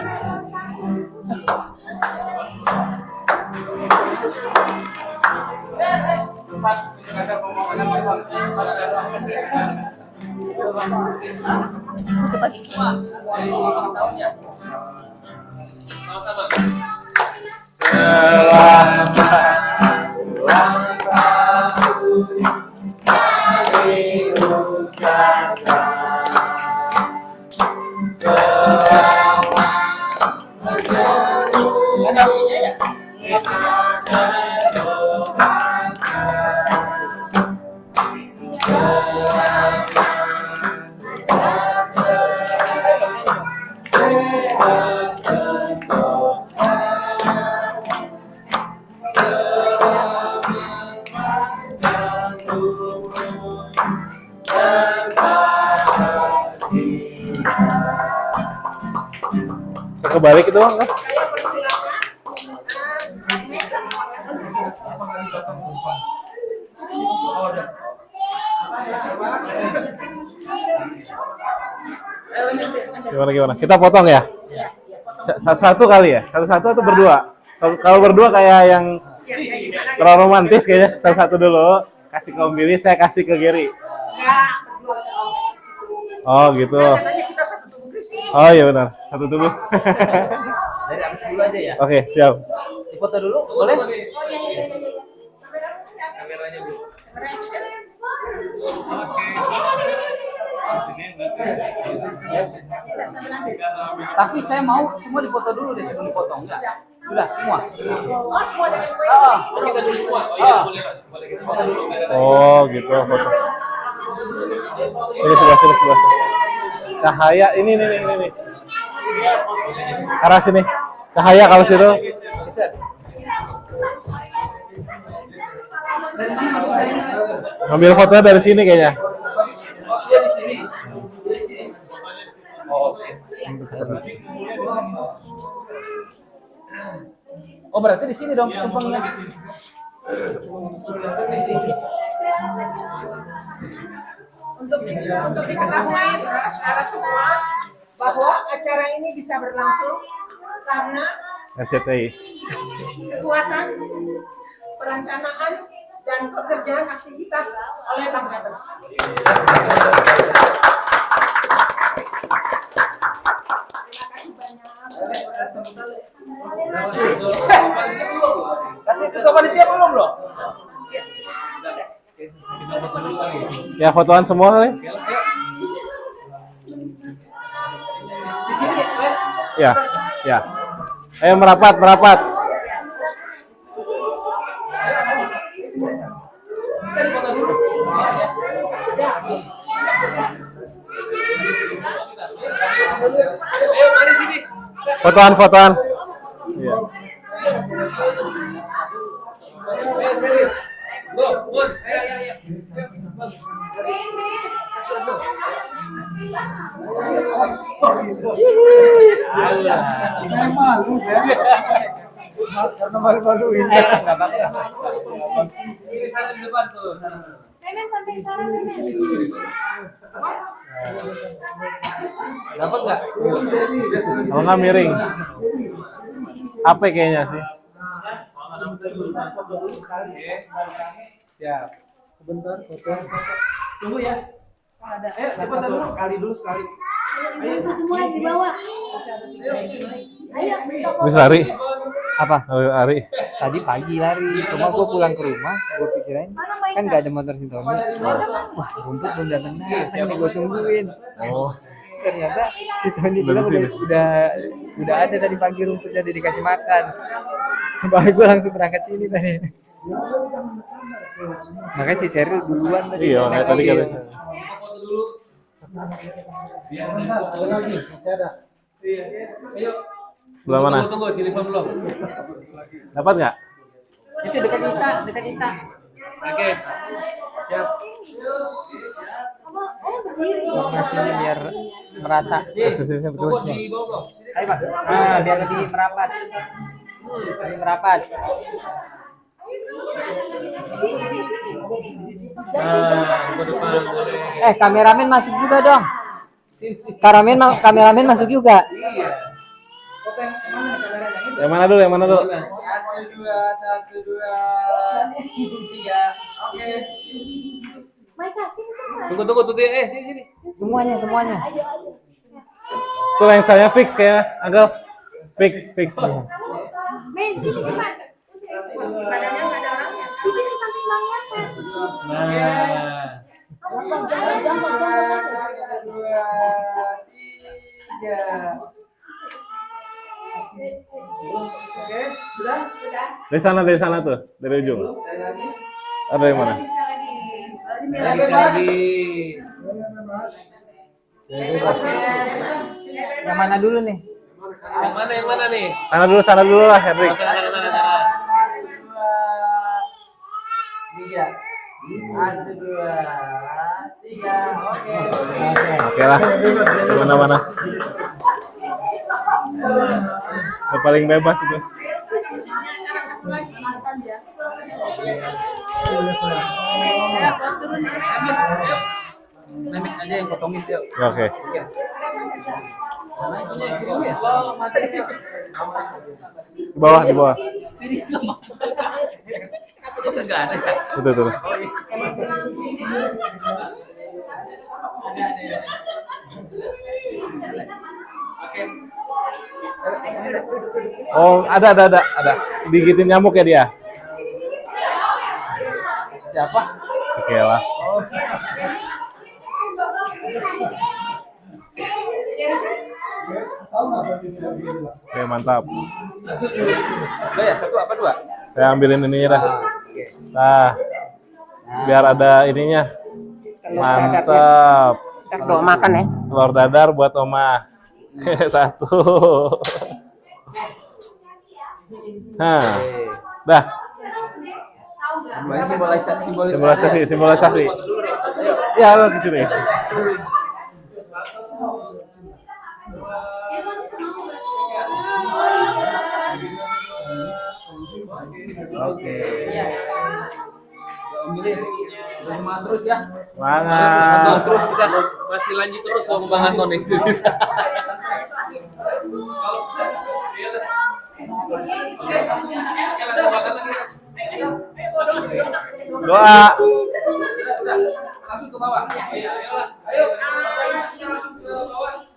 Kebalik itu kan? Gimana? Kita potong ya? Satu-satu kali ya? Satu-satu atau berdua? Kalau berdua kayak yang terlalu romantis kayaknya. Satu-satu dulu. Kasih ke Om Billy, saya kasih ke Geri. Oh gitu. Oh iya benar, satu tubuh. Dari abis dulu aja ya. Oke, siap. Foto dulu, boleh? Kameranya dulu. Tapi saya mau semua dipoto dulu deh sebelum dipotong. Enggak? Sudah, semua. Oh, semua dengan Kita dulu semua. Oh iya, boleh kita foto dulu. Oh gitu, foto. Ini sebelah. Cahaya, ini. Arah sini. Cahaya kalau situ. Ambil fotonya dari sini kayaknya. Dia di sini. Oh, berarti di sini dong tumpengnya. untuk diketahui saudara-saudara semua bahwa acara ini bisa berlangsung karena RCTI. kekuatan perencanaan dan pekerjaan aktivitas oleh Bang Heber. Tapi ketua panitia belum loh. Ya fotoan semua kali. Di sini, Ya. Ayo merapat. Ayo mari sini. Fotoan. Iya. Ayo. Saya malu ya. Karena malu-maluin. sana di depan tuh. Memen sampai sana Memen. Dapat nggak? Kalau nggak miring. HP kayaknya sih. Siap. Sebentar foto. Tunggu ya. Ayo cepetan dulu sekali sekali. Ayo semua di bawah. Ayo. Bisa lari. Apa? Lari. Tadi pagi lari, cuma gue pulang ke rumah, gue pikirin kan nggak ada motor si Tommy. Wah, rumput belum datang nih, gue tungguin. Oh. Ternyata si Tony bilang udah ada tadi pagi rumputnya udah dikasih makan. Baru gue langsung berangkat sini tadi. Makanya si Sheryl duluan tadi. Iya, kayak tadi kan. Foto dulu. Biar foto lagi. Masih ada. Iya. Ayo. Sebelah mana? Tunggu, telepon belum. Dapat nggak? Itu dekat kita. Oke. Siap. Ayo berdiri. Ini biar merata. Foto di bawah. Ayo Pak. Nah, biar lebih merapat. Lebih merapat. Nah, ke depan boleh. Kameramen masuk juga dong. Kameramen masuk juga. Yang mana dulu? Yang mana dulu? 1, 2, 1, 2, 3. Oke. Maika sini. Tunggu tuh. Sini. Semuanya. Tuh lensanya fix kayaknya, Agel. Fix. Men, sini cepat. Di sini samping Bang Yarman. Nah. 1, 2, 3. Oke, sudah? Dari sana tuh, dari ujung. Ada yang mana? Lagi. Yang mana dulu nih? Yang mana nih? Sana dulu lah, Hendrik. Sana. 2, 3. 1, 2, 3. Oke. Oke lah. Mana? Yang paling bebas itu. Nemes aja yang potongin dia. Oke. Di bawah. Betul. Oh, ada. Digitin nyamuk ya dia. Siapa? Sekela. Oke, mantap. Ya, 1 apa 2? Saya ambilin ininya dah. Nah, biar ada ininya. Mantap. Kita doa makan ya. Telur dadar buat Oma. 1. Nah, dah. Simbolisasi. Ya, lo di sini. Oke. Semangat terus ya. Semangat. Terus kita masih lanjut terus loh Bang Anton nih. Doa. Langsung ke bawah. Ayo. Langsung ke bawah.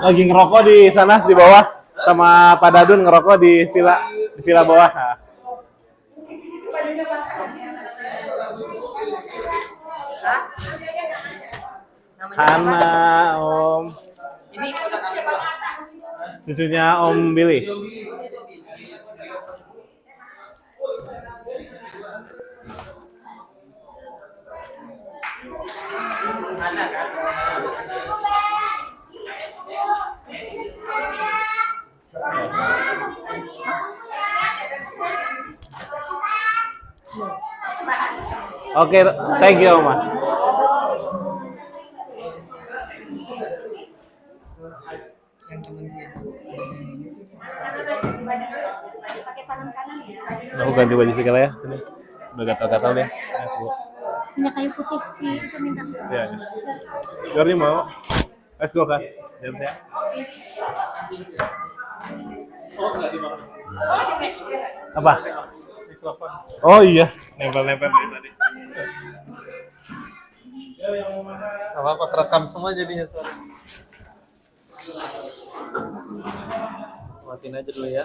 Lagi ngerokok di sana di bawah sama Pak Dadun ngerokok di villa bawah. Nah. Hana, Om. Cucunya Om Billy. Oke, thank you, Oma. Pakai tangan kanan ya. Aku ganti baju segala ya, sini. Udah gatal-gatal deh. Minyak kayu putih sih itu minta. Ya, ya. Jordi mau? Let's go, Kak. Jam saya. Apa? Oh iya, nempel-nempel dari tadi. Apa-apa kerekam semua jadinya suara. Matiin aja dulu ya.